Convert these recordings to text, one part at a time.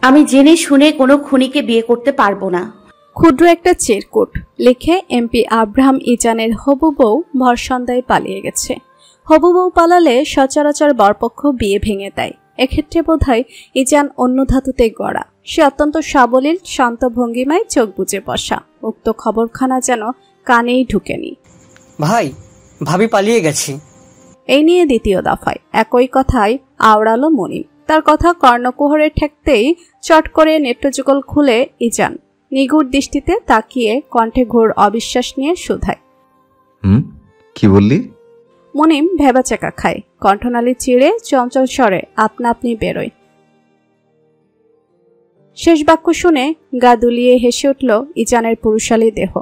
আমি জেনে শুনে কোনো খুনিকে বিয়ে করতে পারবো না। ক্ষুদ্র একটা চিরকুট লিখে এমপি আব্রাহাম ইজানের হবু বউ ভর সন্ধ্যায় পালিয়ে গেছে। হবু বউ পালালে সচরাচর বরপক্ষ বিয়ে ভেঙে দেয়। এক্ষেত্রে বোধহয় ইজান অন্য ধাতুতে গড়া। সে অত্যন্ত সাবলীল, শান্ত ভঙ্গিমায় চোখ বুজে বসা। উক্ত খবরখানা যেন কানেই ঢুকেনি। ভাই, ভাবি পালিয়ে গেছি। এই নিয়ে দ্বিতীয় দফায় একই কথায় আওড়ালো মনিম। তার কথা কর্ণকুহরে ঠেকতেই চট করে নেত্রযুগল খুলে ইজান নিগুড় দৃষ্টিতে তাকিয়ে কণ্ঠে ঘোর অবিশ্বাস নিয়ে শুধায়, কি বললি? মনিম ভেবাচেকা খায়, কণ্ঠনালী চিড়ে চঞ্চল স্বরে আপনা আপনি বেরোয়। শেষ বাক্য শুনে গা দুলিয়ে হেসে উঠল ইজানের পুরুষালী দেহ।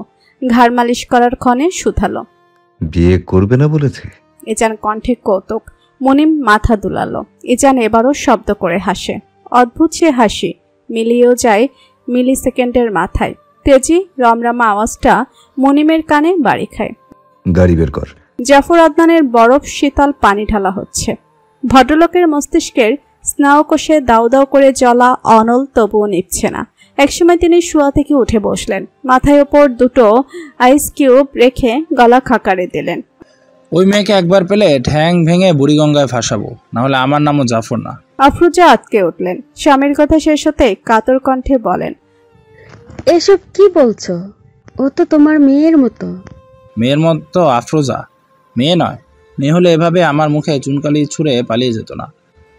ঘাড় মালিশ করার ক্ষণে শুধালো, বিয়ে করবে না বলেছে? ইজান কণ্ঠে কৌতুক। মনিম মাথা দুলালো। ইজান এবারও শব্দ করে হাসে। অদ্ভুত সে হাসি, মিলিয়েও যায় মিলি সেকেন্ডের মাথায়। তেজি রমরামা আওয়াজটা মনিমের কানে বাড়ি খায়। গাড়ি বের কর। জাফর আদনানের বরফ শীতল পানি ঢালা হচ্ছে। ভদ্রলোকের মস্তিষ্কের স্নায়ুকোষে দাউ দাউ করে জ্বলা অনল তবুও নিচ্ছে না। একসময় তিনি শুয়া থেকে উঠে বসলেন, মাথায় ওপর দুটো আইস কিউব রেখে গলা খাকারে দিলেন। ওই মেয়েকে একবার পেলে ঠ্যাং ভেঙে বুড়িগঙ্গায় ফাঁসাবো, না হলে আমার নামও জাফর না। আফরোজা আটকে উঠলেন। স্বামীর কথা শেষ হতে কাতর কণ্ঠে বলেন, এসব কি বলছো? ও তো তোমার মেয়ের মতো। মেয়ের মতো আফরোজা? মেয়ে নয়। মেয়ে হলে এভাবে আমার মুখে চুনকালি ছুঁড়ে পালিয়ে যেত না।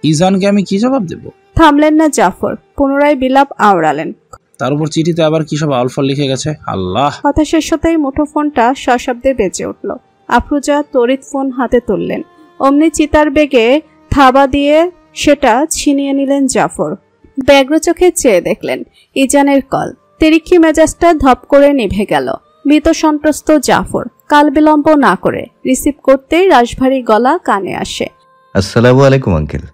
ইজানকে আমি কি জবাব দেব? থামলেন না জাফর, পুনরায় বিলাপ আওড়ালেন। তার উপর চিঠিতে আবার কি সব আলফল লিখে গেছে, আল্লাহ! কথা শেষ হতেই মুঠোফোনটা সশব্দে বেজে উঠল। আফরোজা তড়িৎ ফোন হাতে তুললেন। অমনি চিতার বেগে থাবা দিয়ে সেটা ছিনিয়ে নিলেন জাফর। ব্যগ্র চোখে চেয়ে দেখলেন ইজানের কল। তেরিক্ষি মেজাজটা ধপ করে নিভে গেল। ভীত সন্ত্রস্ত জাফর কাল বিলম্ব না করে রিসিভ করতেই রাশভারী গলা কানে আসে। আসসালামু আলাইকুম আঙ্কেল।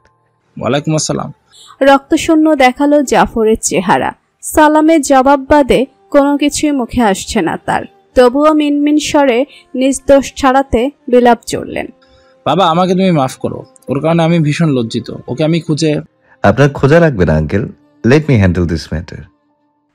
ওয়ালাইকুম আসসালাম। রক্তশূন্য দেখালো জাফরের চেহারা। সালামের জবাব বাদে কোনো কিছুই মুখে আসছে না তার। তবুও মিনমিন স্বরে নিজ দোষ ছাড়াতে বিলাপ চড়লেন। বাবা, আমাকে তুমি মাফ করো। ওর কারণে আমি ভীষণ লজ্জিত। ওকে আমি খুঁজে... আপনার খোঁজা লাগবে না uncle, let me handle this matter.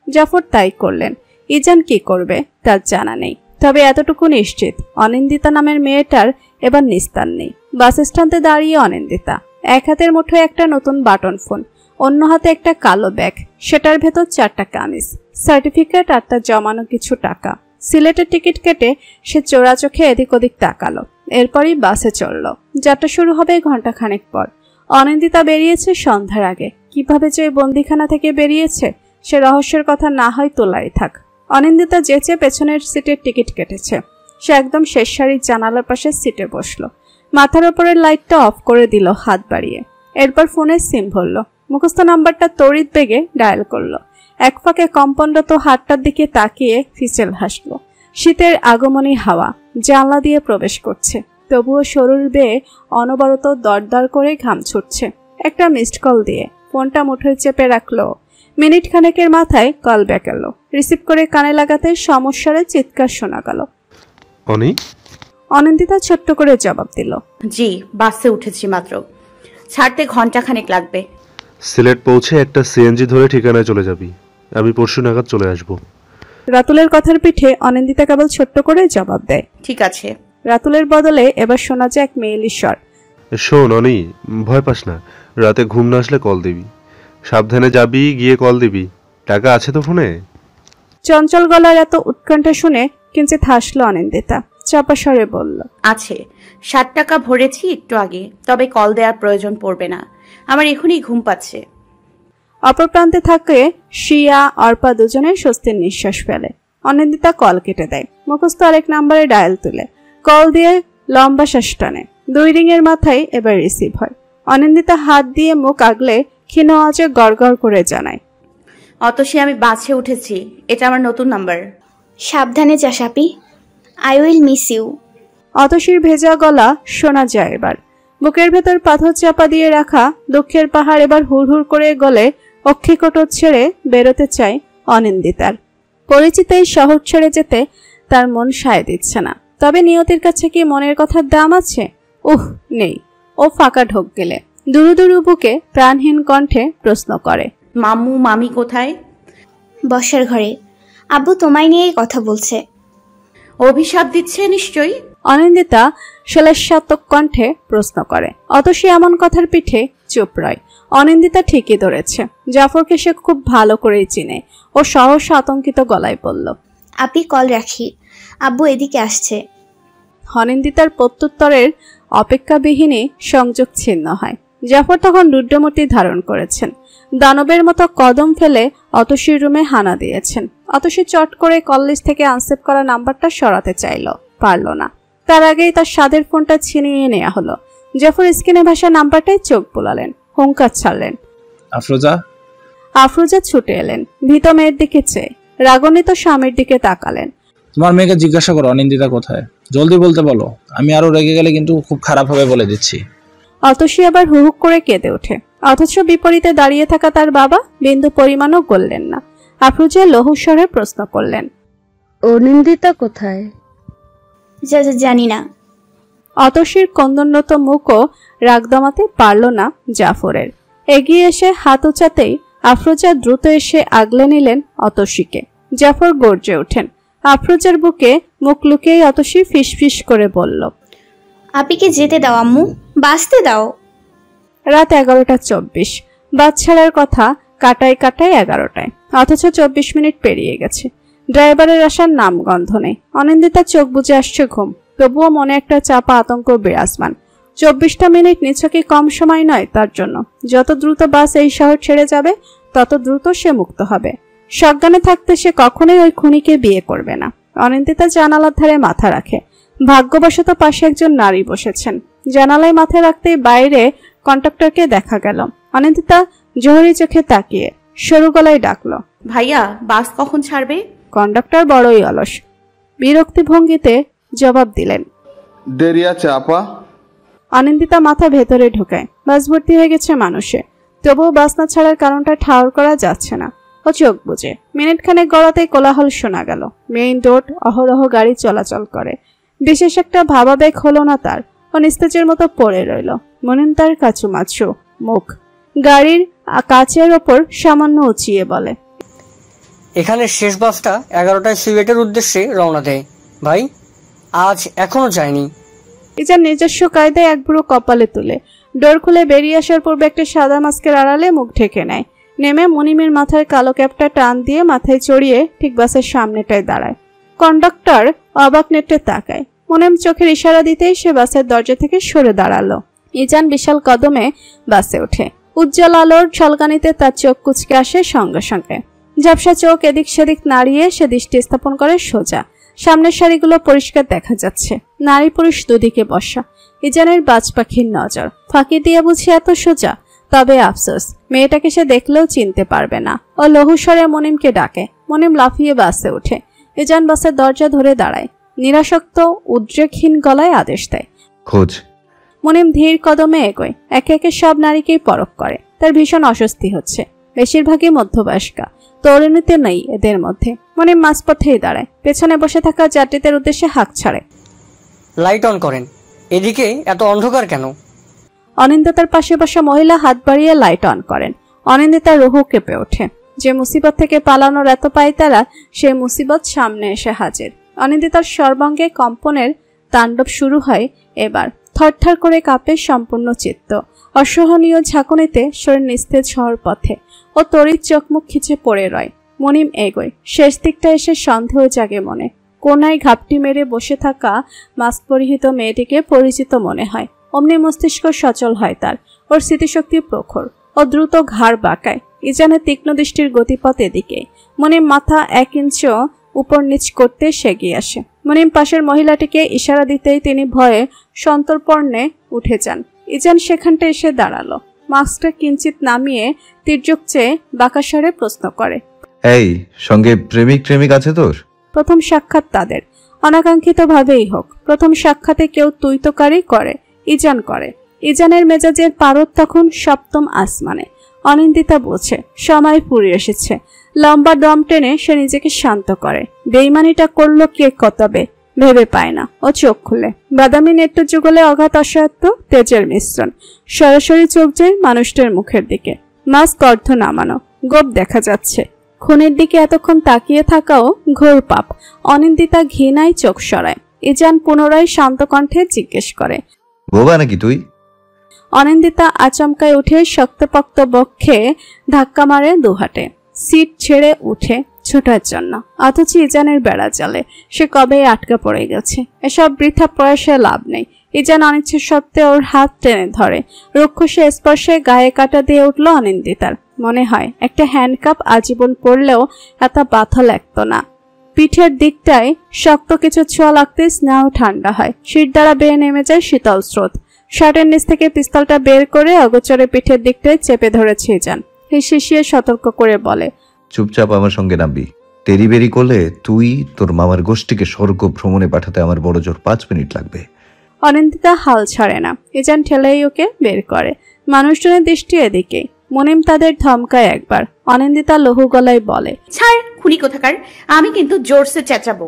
Jafar তাই করলেন। ইজান কি করবে তার জানা নেই, তবে এতটুকু নিশ্চিত অনিন্দিতা নামের মেয়েটার এবার নিস্তার নেই। বাস স্ট্যান্ডে দাঁড়িয়ে অনিন্দিতা, এক হাতের মুঠোয় একটা নতুন বাটন ফোন, অন্য হাতে একটা কালো ব্যাগ, সেটার ভেতর 4টা কামিজ, সার্টিফিকেট আর তার জমানো কিছু টাকা। সিলেটের টিকিট কেটে সে চোরা চোখে এদিক ওদিক তাকালো। এরপরই বাসে চড়ল। যাত্রা শুরু হবে ঘন্টাখানেক পর। অনিন্দিতা বেরিয়েছে সন্ধ্যার আগে। কিভাবে যে বন্দিখানা থেকে বেরিয়েছে সে রহস্যের কথা না হয় তোলাই থাক। অনিন্দিতা যেচে পেছনের সিটের টিকিট কেটেছে। সে একদম শেষ সারির জানালার পাশে সিটে বসলো। মাথার ওপরের লাইটটা অফ করে দিল হাত বাড়িয়ে। এরপর ফোনের সিম ভরল। মুখস্থ নাম্বারটা তড়িৎ বেগে ডায়াল করলো। এক ফাঁকে কম্পনরত হাতটার দিকে তাকিয়ে ফিসেল হাসলো। শীতের আগমনী হাওয়া জানলা দিয়ে প্রবেশ করছে, তবুও শরীর বেয়ে অনবরত দরদর করে ঘাম ছুটছে। একটা মিসড কল দিয়ে ফোনটা মুঠোয় চেপে রাখলো। মিনিট খানেকের মাথায় কল ব্যাক এলো। রিসিভ করে কানে লাগাতে সমস্যারে চিৎকার শোনা গেল। অনিন্দিতা ছোট্ট করে জবাব দিল, জি, বাসে উঠেছি মাত্র, ছাড়তে ঘন্টাখানেক লাগবে। সিলেট পৌঁছে একটা সিএনজি ধরে ঠিকানায় চলে যাবি। আমি পরশু নাগাদ চলে আসব। রাতুলের কথার পিঠে অনিন্দিতা কেবল ছোট্ট করে জবাব দেয়, ঠিক আছে। রাতুলের বদলে এবার শোনা যায় এক মেয়েলি স্বর, শোন অনি, ভয় পাস না, রাতে ঘুম না আসলে কল দিবি। সাবধানে যাবি, গিয়ে কল দিবি। টাকা আছে তো ফোনে? চঞ্চল গলার এত উৎকণ্ঠা শুনে কিঞ্চিত হাসলো অনিন্দিতা। চাপা স্বরে বলল, আছে, 60 টাকা ভরেছি একটু আগে, তবে কল দেওয়ার প্রয়োজন পড়বে না, আমার এখনই ঘুম পাচ্ছে। অপর প্রান্তে থাকে শিয়া অর্পা, দুজনের স্বস্তির নিঃশ্বাস ফেলে। অনিন্দিতা কল কেটে দেয়। মুখস্থ আরেক নাম্বারে ডায়াল তুলে কল দিয়ে লম্বা শ্বাস টানে। 2 রিংয়ের মাথায় এবার রিসিভ হয়। অনিন্দিতা হাত দিয়ে মুখ আগলে ক্ষীণ আওয়াজে গড়গড় করে জানায়, অতসী, আমি বাসে উঠেছি, এটা আমার নতুন নাম্বার। সাবধানে যাস আপি, আই উইল মিস ইউ। অতসীর ভেজা গলা শোনা যায় এবার। বুকের ভেতর পাথর চাপা দিয়ে রাখা দুঃখের পাহাড় এবার হুড়হুড় করে গলে অক্ষিকটর ছেড়ে বেরোতে চায় অনিন্দিতার। পরিচিত এই শহর ছেড়ে যেতে তার মন সায় দিচ্ছে না। তবে নিয়তির কাছে কি মনের কথার দাম আছে? নেই। ও ফাঁকা ঢোক গেলে দুরু দুরু বুকে প্রাণহীন কণ্ঠে প্রশ্ন করে, মামু মামি কোথায়? বসার ঘরে। আব্বু তোমায় নিয়েই কথা বলছে। অভিশাপ দিচ্ছে নিশ্চয়ই। অনিন্দিতা শ্লেষাত্মক কণ্ঠে প্রশ্ন করে। অতসী এমন কথার পিঠে চুপ রয়। অনিন্দিতা ঠিকই ধরেছে, জাফরকে সে খুব ভালো করেই চিনে। ও সহসা আতঙ্কিত গলায় বলল, আপনি কল রাখি, আব্বু এদিকে আসছে। অনিন্দিতার প্রত্যুত্তরের অপেক্ষাবিহীনই সংযোগ ছিন্ন হয়। জাফর তখন রুদ্রমূর্তি ধারণ করেছেন। দানবের মতো কদম ফেলে অতসীর রুমে হানা দিয়েছেন। অতসী চট করে কল লিস্ট থেকে আনসেভ করা নাম্বারটা সরাতে চাইল, পারল না। তার আগেই তার স্বাদের ফোনটা ছিনিয়ে নেওয়া হলো। জাফর স্ক্রিনে ভাসা নাম্বারটাই চোখ বুলালেন, হুঙ্কার ছাড়লেন। আফরোজা। আফরোজা ছুটে এলেন, ভীত মেয়ের দিকে চেয়ে রাগান্বিত স্বামীর দিকে তাকালেন। তোমার মেয়েকে জিজ্ঞাসা করো অনিন্দিতা কোথায়, জলদি বলতে বলো। আমি আরো রেগে গেলে কিন্তু খুব খারাপ হবে বলে দিচ্ছি। অতসী আবার হুহুক করে কেঁদে ওঠে। অথচ বিপরীতে দাঁড়িয়ে থাকা তার বাবা বিন্দু পরিমাণও গললেন না। আফরোজা লহুস্বরে প্রশ্ন করলেন, অনিন্দিতা কোথায়? জানি না। অতসীর কন্দনরত মুখও রাগ দমাতে পারল না জাফরের। এগিয়ে এসে হাত উঁচাতেই আফরোজা দ্রুত এসে আগলে নিলেন অতসীকে। জাফর গর্জে ওঠেন। আফরোজার বুকে মুখ লুকিয়েই অতসী ফিসফিস করে বলল, আপিকে যেতে দাও আম্মু, বাঁচতে দাও। রাত 11:24। বাস ছাড়ার কথা কাটায় 11টায়, অথচ 24 মিনিট পেরিয়ে গেছে। ড্রাইভারের আসার নামগন্ধ নেই। অনিন্দিতা চোখ বুজে আসছে ঘুম, তবুও মনে একটা চাপা আতঙ্ক বিরাজমান। 24টা মিনিট নিছকই কম সময় নয় তার জন্য। যত দ্রুত বাস এই শহর ছেড়ে যাবে তত দ্রুত সে মুক্ত হবে। সজ্ঞানে থাকতে সে কখনোই ওই খুনিকে বিয়ে করবে না। অনিন্দিতা জানালার ধারে মাথা রাখে। ভাগ্যবশত পাশে একজন নারী বসেছেন। জানালায় মাথা রাখতেই বাইরে কন্ডাক্টরকে দেখা গেল। অনিন্দিতা জোহরি চোখে তাকিয়ে সরু গলায় ডাকল, ভাইয়া বাস কখন ছাড়বে? কন্ডাক্টর বড়ই অলস বিরক্তি ভঙ্গিতে জবাব দিলেন, দেরি আছে আপা। অনিন্দিতা মাথা ভেতরে ঢোকায়। বাস ভর্তি হয়ে গেছে মানুষে, তবুও বাস না ছাড়ার কারণটা ঠাউর করা যাচ্ছে না। ও চোখ বুঝে মিনিট খানেক গড়াতে কোলাহল শোনা গেল। মেইন রোড, অহরহ গাড়ি চলাচল করে। বিশেষ একটা ভাবাবেগ হলো না তার। ও নিস্তেজের মতো পড়ে রইল। মনিম তার কাচুমাচু মুখ গাড়ির কাচের ওপর সামান্য উঁচিয়ে বলে, এখানে শেষ বাসটা 11টায় সিলেটের উদ্দেশ্যে রওনা দেয়। ভাই আজ এখনো যায়নি। ইজান নিজস্ব কায়দায় এক বুড়ো কপালে তুলে ডোর খুলে বেরিয়ে আসার পূর্বে একটা সাদা মাস্কের আড়ালে মুখ ঢেকে নেয়। নেমে মুনিমের মাথার কালো ক্যাপটা টান দিয়ে মাথায় চড়িয়ে ঠিক বাসের সামনেটায় দাঁড়ায়। কন্ডাক্টর অবাক নেটে তাকায়। মুনিম চোখের ইশারা দিতেই সে বাসের দরজা থেকে সরে দাঁড়ালো। ইজান বিশাল কদমে বাসে ওঠে। উজ্জ্বল আলোর ঝলকানিতে তার চোখ কুচকে আসে সঙ্গে সঙ্গে। ঝাপসা চোখ এদিক সেদিক নাড়িয়ে সে দৃষ্টি স্থাপন করে সোজা। সামনের সারিগুলো পরিষ্কার দেখা যাচ্ছে। নারী পুরুষ দুদিকে বসা। ইজানের বাজ পাখির নজর। ফাঁকি দিয়ে বুঝি এত সোজা? তবে আফসোস, মেয়েটাকে সে দেখলেও চিনতে পারবে না। ও লহুস্বরে মনিমকে ডাকে। মনিম লাফিয়ে বাসে ওঠে। ইজান বাসের দরজা ধরে দাঁড়ায়। নিরাসক্ত উদ্রেকহীন গলায় আদেশ দেয়, খোঁজ। মনিম ধীর কদমে এগোয়। একে একে সব নারীকেই পরখ করে। তার ভীষণ অস্বস্তি হচ্ছে। বেশিরভাগই মধ্যবয়স্কা, তরুণীতে নেই এদের মধ্যে। মনিম মাঝপথেই দাঁড়ায়। পেছনে বসে থাকা যাত্রীদের উদ্দেশ্যে হাঁক ছাড়ে, লাইট অন করেন। এদিকে এত অন্ধকার কেন? অনিন্দিতার পাশে বসা মহিলা হাত বাড়িয়ে লাইট অন করেন। অনিন্দিতার রুহু কেঁপে ওঠে। যে মুসিবত থেকে পালানোর এত পায়তারা, সেই মুসিবত সামনে এসে হাজির। অনিন্দিতার সর্বাঙ্গে কম্পনের তাণ্ডব শুরু হয় এবার। থরথর করে কাঁপে সম্পূর্ণ চিত্ত। অসহনীয় ঝাঁকুনিতে শরীর নিস্তেজ হওয়ার পথে। ও তড়িৎ চোখমুখ খিচে পড়ে রয়। মনিম এগোয়। শেষ দিকটা এসে সন্দেহ জাগে মনে। কোনায় ঘাপটি মেরে বসে থাকা মাস্ক পরিহিত মেয়েটিকে পরিচিত মনে হয়। অমনি মস্তিষ্ক সচল হয় তার। ওর স্মৃতিশক্তি প্রখর। ও দ্রুত ঘাড় বাঁকায়। ইজানের তীক্ষ্ণ দৃষ্টির গতিপথ এদিকে। মনিম মাথা 1 ইঞ্চিও উপর নিচ করতে সেগিয়ে আসে। মনিম পাশের মহিলাটিকে ইশারা দিতেই তিনি ভয়ে সন্তর্পণে উঠে যান। ইজান সেখানটা এসে দাঁড়ালো। মাস্কটা কিঞ্চিত নামিয়ে তির্যক চেয়ে বাঁকাস্বরে প্রশ্ন করে, এই সঙ্গে প্রেমিক আছে তোর? প্রথম সাক্ষাৎ তাদের। অনাকাঙ্ক্ষিতভাবেই হোক, প্রথম সাক্ষাতে কেউ তুইতকারী করে। ইজান করে। ইজানের মেজাজের পারদ তখন সপ্তম আসমানে। অনিন্দিতা বোঝে সময় ফুরিয়ে এসেছে। লম্বা দম টেনে সে নিজেকে শান্ত করে। বেইমানিটা করলো কে কতবে ভেবে পায় না। ও চোখ খুলে। বাদামি নেট্ট যুগলে অগাধ অসহায়ত্ব, তেজের মিশ্রণ। সরাসরি চোখ যায় মানুষটার মুখের দিকে। মাস্ক অর্ধ নামানো। গোপ দেখা যাচ্ছে। খুনের দিকে এতক্ষণ তাকিয়ে থাকাও ঘোর পাপ। অনিন্দিতা ঘৃণায় চোখ সরায়। ইজান পুনরায় শান্ত কণ্ঠে জিজ্ঞেস করে, বোবা নাকি তুই? অনিন্দিতা আচমকায় উঠে শক্তপোক্ত বক্ষে ধাক্কা মারে দুহাটে, সিট ছেড়ে উঠে ছোটার জন্য। অথচ ইজানের বেড়া জালে সে কবেই আটকা পড়ে গেছে। এসব বৃথা প্রয়াসে লাভ নেই। ইজান অনিচ্ছা সত্ত্বে ওর হাত টেনে ধরে। রক্ষসে স্পর্শে গায়ে কাটা দিয়ে উঠল অনিন্দিতার। মনে হয় একটা হ্যান্ডকাপ আজীবন পরলেও এত বাধা লাগতো না। পিঠের দিকটায় শক্ত কিছু ছোঁয়া লাগতে স্নেহ ঠান্ডা হয়। শীত দ্বারা বেয়ে নেমে যায় শীতল স্রোত। শার্টের নিচ থেকে পিস্তলটা বের করে অগোচরে পিঠের দিকটায় চেপে ধরেছে ইজান। শিশিয়ে সতর্ক করে বলে, চুপচাপ আমার সঙ্গে নামবি। তেরি করলে তুই তোর মামার গোষ্ঠীকে স্বর্গ ভ্রমণে পাঠাতে আমার বড় জোর 5 মিনিট লাগবে। অনিন্দিতা হাল ছাড়ে না। ইজান ঠেলেই ওকে বের করে। মানুষজনের দৃষ্টি এদিকে। মুনিম তাদের ধমকায় একবার। অনিন্দিতা লহু গলায় বলে, ছাড় খুনি কোথাকার, আমি কিন্তু জোরসে চেঁচাবো।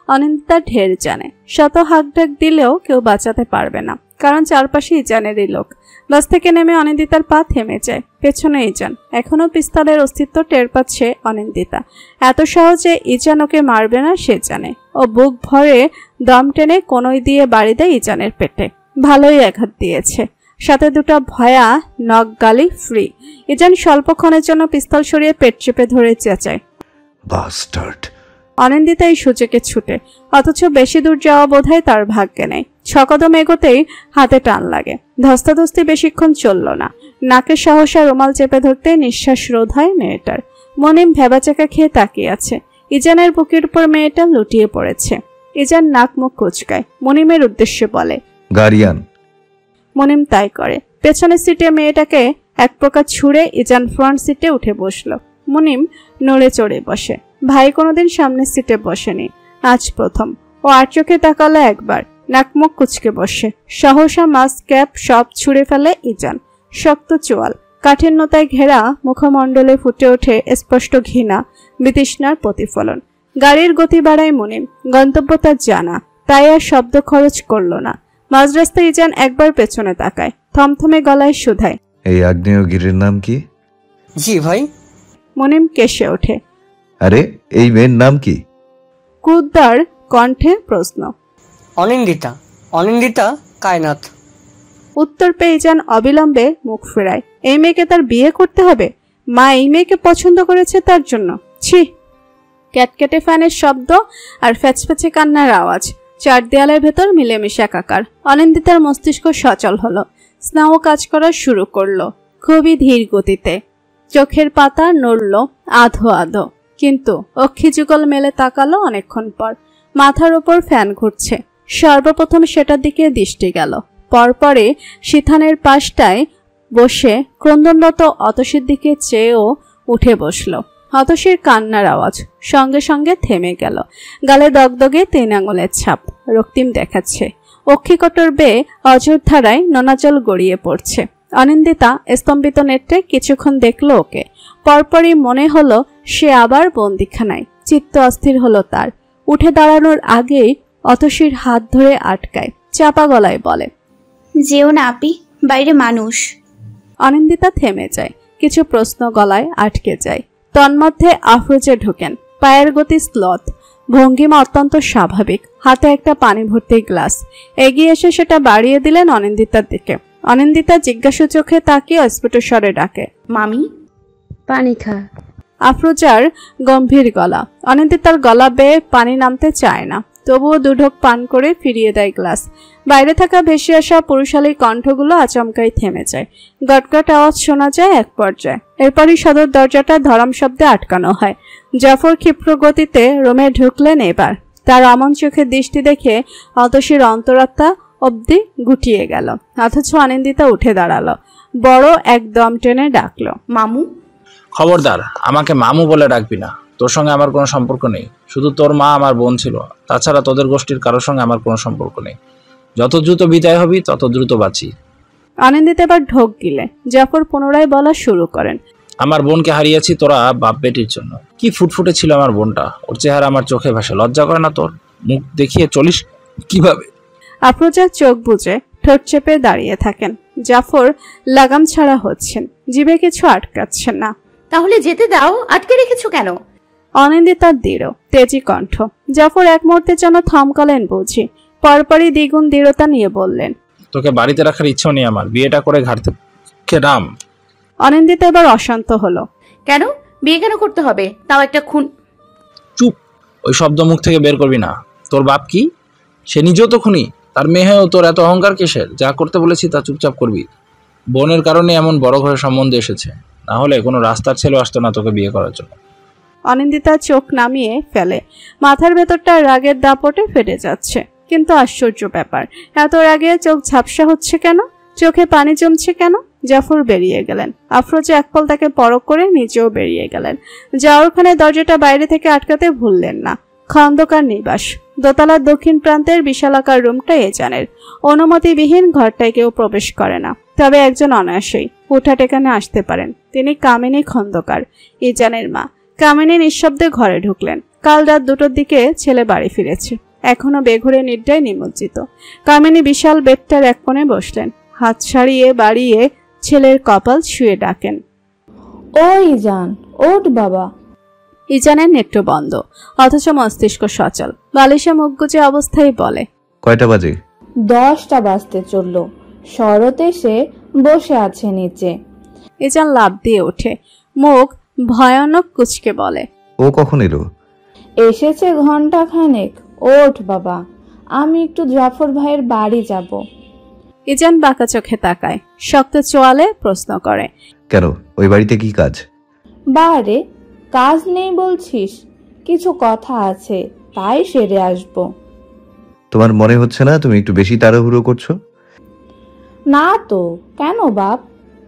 অনিন্দিতা ঢের জানে। শত হাক ডাক দিলেও কেউ বাঁচাতে পারবে না, কারণ চারপাশে ইজানেরই লোক। বাস থেকে নেমে অনিন্দিতার পা থেমে যায়। পেছনে ইজান। এখনো পিস্তলের অস্তিত্ব টের পাচ্ছে অনিন্দিতা। এত সহজে ইজান ওকে মারবে না সে জানে। ও বুক ভরে দম টেনে কোনই দিয়ে বাড়ি দেয় ইজানের পেটে। ভালোই আঘাত দিয়েছে, সাথে দুটো ভয়া নখ গালি ফ্রি। ইজান স্বল্পক্ষণের জন্য পিস্তল সরিয়ে পেট চেপে ধরে চেঁচায়, বাস্টার্ড। অনিন্দিতা এই সুযোগে ছুটে, অথচ বেশি দূর যাওয়া বোধহয় তার ভাগ্যে নেই। 6 কদম এগোতেই হাতে টান লাগে। ধস্তাধস্তি বেশিক্ষণ চলল না। নাকে সহসা রুমাল চেপে ধরতে নিঃশ্বাস রোধ হয় মেয়েটার। মুনিম ভেবাচাকা খেয়ে তাকিয়ে আছে। ইজানের বুকের উপর মেয়েটা লুটিয়ে পড়েছে। ইজান নাক মুখ কুচকায়। মুনিমের উদ্দেশ্যে বলে, গাড়িয়ান। মুনিম তাই করে। পেছনের সিটে মেয়েটাকে এক প্রকার ছুঁড়ে ইজান ফ্রন্ট সিটে উঠে বসলো। মুনিম নড়ে চড়ে বসে। ভাই কোনোদিন সামনের সিটে বসেনি, আজ প্রথম। ও আর চোখে তাকালো একবার, নাক মুখ কুচকে বসে। সহসা মাস্ক ক্যাপ সব ছুঁড়ে ফেলে ইজান। শক্ত চোয়াল, কাঠিন্যতায় ঘেরা মুখমণ্ডলে ফুটে ওঠে স্পষ্ট ঘৃণা, বিতৃষ্ণার প্রতিফলন। গাড়ির গতি বাড়ায় মুনিম। গন্তব্য তার জানা, তাই আর শব্দ খরচ করল না। মাঝ রাস্তায় ইজান একবার পেছনে তাকায়, থমথমে গলায় শুধায়, এই আগ্নেয়গিরির নাম কি? জি ভাই। মুনিম কেশে ওঠে। আরে এই মেয়ের নাম কি? ক্রুদ্ধার কণ্ঠে প্রশ্ন। অনিন্দিতা। অনিন্দিতা কায়নাথ। উত্তর পেয়ে ইজান অবিলম্বে মুখ ফেরায়। এই মেয়েকে তার বিয়ে করতে হবে? মা এই মেয়েকে পছন্দ করেছে তার জন্য? ছি! ক্যাটকেটে ফ্যানের শব্দ আর ফ্যাচফ্যাচে কান্নার আওয়াজ চার দেয়ালের ভেতর মিলেমিশে একাকার। অনিন্দিতার মস্তিষ্ক সচল হলো। স্নায়ু কাজ করা শুরু করলো খুবই ধীর গতিতে। চোখের পাতা নড়ল আধো আধো, কিন্তু অক্ষিযুগল মেলে তাকালো অনেকক্ষণ পর। মাথার ওপর ফ্যান ঘুরছে। সর্বপ্রথম সেটার দিকে দৃষ্টি গেল। পরপরে সিথানের পাশটায় বসে ক্রন্দনরত অতসীর দিকে চেয়েও উঠে বসল। অতসীর কান্নার আওয়াজ সঙ্গে সঙ্গে থেমে গেল। গালে দগদগে 3 আঙুলের ছাপ রক্তিম দেখাচ্ছে। অক্ষিকটর বেয়ে অঝোর ধারায় নোনাজল গড়িয়ে পড়ছে। অনিন্দিতা স্তম্ভিত নেত্রে কিছুক্ষণ দেখল ওকে। পরপরই মনে হলো সে আবার বন্দিখানায়। চিত্ত অস্থির হলো তার। উঠে দাঁড়ানোর আগেই অতসীর হাত ধরে আটকায়। চাপা গলায় বলে, যেও না আপি, বাইরে মানুষ। অনিন্দিতা থেমে যায়। কিছু প্রশ্ন গলায় আটকে যায়। তন্মধ্যে আফরোজে ঢোকেন। পায়ের গতি স্লথ, ভঙ্গিমা অত্যন্ত স্বাভাবিক। হাতে একটা পানি ভর্তি গ্লাস। এগিয়ে এসে সেটা বাড়িয়ে দিলেন অনিন্দিতার দিকে। অনিন্দিতা জিজ্ঞাসু চোখে তাকিয়ে অস্ফুট স্বরে ডাকে, মামি। পানি খা। আফরোজার গম্ভীর গলা। অনিন্দিতার গলা বেয়ে পানি নামতে চায় না, তবুও দুঢোক পান করে ফিরিয়ে দেয় গ্লাস। বাইরে থাকা ভেসে আসা পুরুষালী কণ্ঠগুলো আচমকাই থেমে যায়। গটগট আওয়াজ শোনা যায় এক পর্যায়ে। এরপরই সদর দরজাটা ধরাম শব্দে আটকানো হয়। জাফর ক্ষিপ্র গতিতে রুমে ঢুকলেন। এবার তার অমন চোখের দৃষ্টি দেখে অতসীর অন্তরাত্মা অবধি গুটিয়ে গেল। অথচ অনিন্দিতা উঠে দাঁড়ালো। বড় একদম টেনে ডাকলো, মামু। খবরদার, আমাকে মামু বলে ডাকবি না। তোর সঙ্গে আমার কোনো সম্পর্ক নেই। শুধু তোর মা আমার বোন ছিল, তাছাড়া তোদের গোষ্ঠীর কারোর সঙ্গে আমার কোনো সম্পর্ক নেই। যত দ্রুত বিদায় হবি তত দ্রুত বাঁচি। অনিন্দিতা এবার ঢোক গিলে জাফর পুনরায় বলা শুরু করেন, আমার বোনকে হারিয়েছি তোরা বাপ বেটির জন্য। কি ফুটফুটে ছিল আমার বোনটা, ওর চেহারা আমার চোখে ভাসে। লজ্জা করে না তোর? মুখ দেখিয়ে চলিস কিভাবে? আফরোজা চোখ বুজে ঠোঁট চেপে দাঁড়িয়ে থাকেন। জাফর লাগাম ছাড়া হচ্ছেন, জিভে কিছু আটকাচ্ছেন না। তাহলে যেতে দাও, আটকে রেখেছো কেন? অনিন্দিতার দৃঢ় তেজি কণ্ঠ। জাফর এক মুহূর্তের জন্য থমকালেন বুঝি, পরপরই দ্বিগুণ দৃঢ়তা নিয়ে বললেন, তোকে বাড়িতে রাখার ইচ্ছেও নেই আমার, বিয়েটা করে ঘাট থেকে নাম। অনিন্দিতা এবার অশান্ত হলো। কেন বিয়ে কেন করতে হবে? তাও একটা খুন। চুপ, ওই শব্দ মুখ থেকে বের করবি না। তোর বাপ কি? সে নিজেও তো খুনি, তার মেয়েও। তোর এত অহংকার কিসের? যা করতে বলেছি তা চুপচাপ করবি। বোনের কারণে এমন বড় ঘরের সম্বন্ধ এসেছে, না হলে কোনো রাস্তার ছেলে আসতো না তোকে বিয়ে করার জন্য। অনিন্দিতা চোখ নামিয়ে ফেলে, মাথার ভেতরটা রাগের দাপটে ফেটে যাচ্ছে। কিন্তু আশ্চর্য ব্যাপার, এত রাগে চোখ ঝাপসা হচ্ছে কেন? চোখে পানি জমছে কেন? জাফর বেরিয়ে গেলেন। আফরোজা একপল তাকে পরখ করে নিজেও বেরিয়ে গেলেন। যাওয়ারখানে দরজাটা বাইরে থেকে আটকাতে ভুললেন না। খন্দকার নিবাস, দোতলার দক্ষিণ প্রান্তের বিশালাকার রুমটা এজানের। অনুমতিবিহীন ঘরটায় কেউ প্রবেশ করে না, তবে একজন অনায়াসেই হুটহাট এখানে আসতে পারেন। তিনি কামিনী খন্দকার, ইজানের মা। কামিনী নিঃশব্দে ঘরে ঢুকলেন। কাল রাত 2টোর দিকে ছেলে বাড়ি ফিরেছে, এখনো বেঘরে নিদ্রায় নিমজ্জিত। কামিনী বিশাল বেডটার এক কোণে বসলেন, হাত ছাড়িয়ে বাড়িয়ে ছেলের কপাল ছুঁয়ে ডাকেন, ও ইজান, ওঠ বাবা। ইজানের নেত্র বন্ধ, অথচ মস্তিষ্ক সচল। বালিশে মুখ গুজে অবস্থায় বলে, কয়টা বাজে? 10টা বাজতে চললো। শরৎ এসে বসে আছে নিচে। ইজান লাফ দিয়ে ওঠে, মুখ ভয়ানক কুচকে বলে, ও কখন এলো? এসেছে ঘন্টাখানেক। ওঠ বাবা, আমি একটু জাফর ভাইয়ের বাড়ি যাব। ইজান বাঁকা চোখে তাকায়, শক্ত চোয়ালে প্রশ্ন করে, কেন, ওই বাড়িতে কি কাজ? বারে কাজ নেই বলছিস? কিছু কথা আছে, তাই সেরে আসবো। তোমার মনে হচ্ছে না তুমি একটু বেশি তাড়াহুড়ো করছো? না তো, কেন বাপ?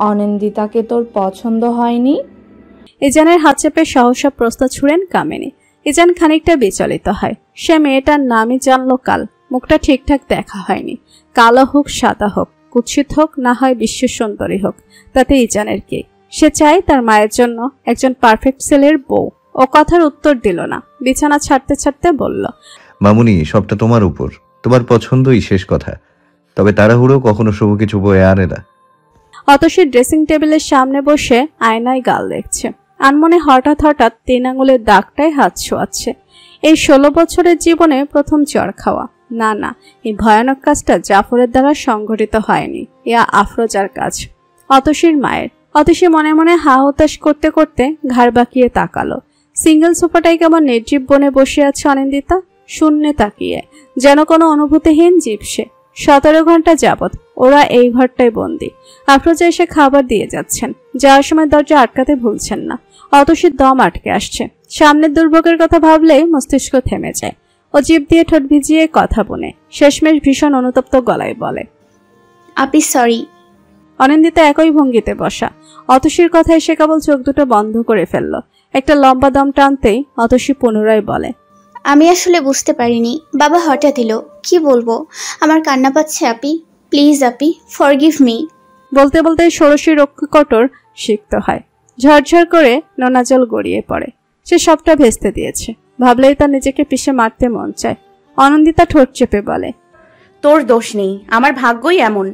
অনিন্দিতাকে তোর পছন্দ হয়নি? ইজানের হাত চেপে সহসা প্রশ্ন ছুড়েন কামিনী। ইজান খানিকটা বিচলিত হয়। সে মেয়েটার নামই জানলো কাল, মুখটা ঠিকঠাক দেখা হয়নি। কালো হোক সাদা হোক, কুৎসিত হোক না হয় বিশ্ব সুন্দরী হোক, তাতে ইজানের কি? সে চায় তার মায়ের জন্য একজন পারফেক্ট ছেলের বউ। ও কথার উত্তর দিল না, বিছানা ছাড়তে ছাড়তে বলল, মামুনি, সবটা তোমার উপর, তোমার পছন্দই শেষ কথা। তবে তাড়াহুড়ো কখনো শুভ কিছু বয়ে আনে না। অতসী ড্রেসিং টেবিলের সামনে বসে আয়নায় গাল দেখছে। আনমনে হঠাৎ হঠাৎ 3 আঙুলের দাগটায় হাত ছোঁয়াচ্ছে। এই 16 বছরের জীবনে প্রথম চড় খাওয়া। না না, এই ভয়ানক কাজটা জাফরের দ্বারা সংঘটিত হয়নি, ইয়া আফরোজার কাজ, অতসীর মায়ের। অতসী মনে মনে হা হতাশ করতে করতে ঘাড় বাঁকিয়ে তাকালো। সিঙ্গেল সোফাটায় কেমন নির্জীব বনে বসে আছে অনিন্দিতা, শূন্যে তাকিয়ে, যেন কোনো অনুভূতিহীন জীব সে। 17 ঘন্টা যাবৎ ওরা এই ঘরটায় বন্দি। আফরোজা এসে খাবার দিয়ে যাচ্ছেন, যাওয়ার সময় দরজা আটকাতে ভুলছেন না। অতসীর দম আটকে আসছে। সামনের দুর্ভোগের কথা ভাবলেই মস্তিষ্ক থেমে যায়। ও জিভ দিয়ে ঠোঁট ভিজিয়ে কথা বনে শেষমেশ ভীষণ অনুতপ্ত গলায় বলে, আপি সরি। অনিন্দিতা একই ভঙ্গিতে বসা। অতসীর কথায় সে কেবল চোখ দুটো বন্ধ করে ফেলল। একটা লম্বা দম টানতেই অতসী পুনরায় বলে, আমি আসলে বুঝতে পারিনি, বাবা হঠাৎ এলো। কি বলবো, আমার কান্না পাচ্ছে আপি। Please Api, forgive me. বলতে বলতে ষোড়শী রক্ষকটর সিক্ত হয়। ঝরঝর করে নোনা জল গড়িয়ে পড়ে। সে সবটা ভেস্তে দিয়েছে। ভাবলেই তার নিজেকে পিষে মারতে মন চায়। অনন্দিতা ঠোঁট চেপে বলে, তোর দোষ নেই, আমার ভাগ্যই এমন।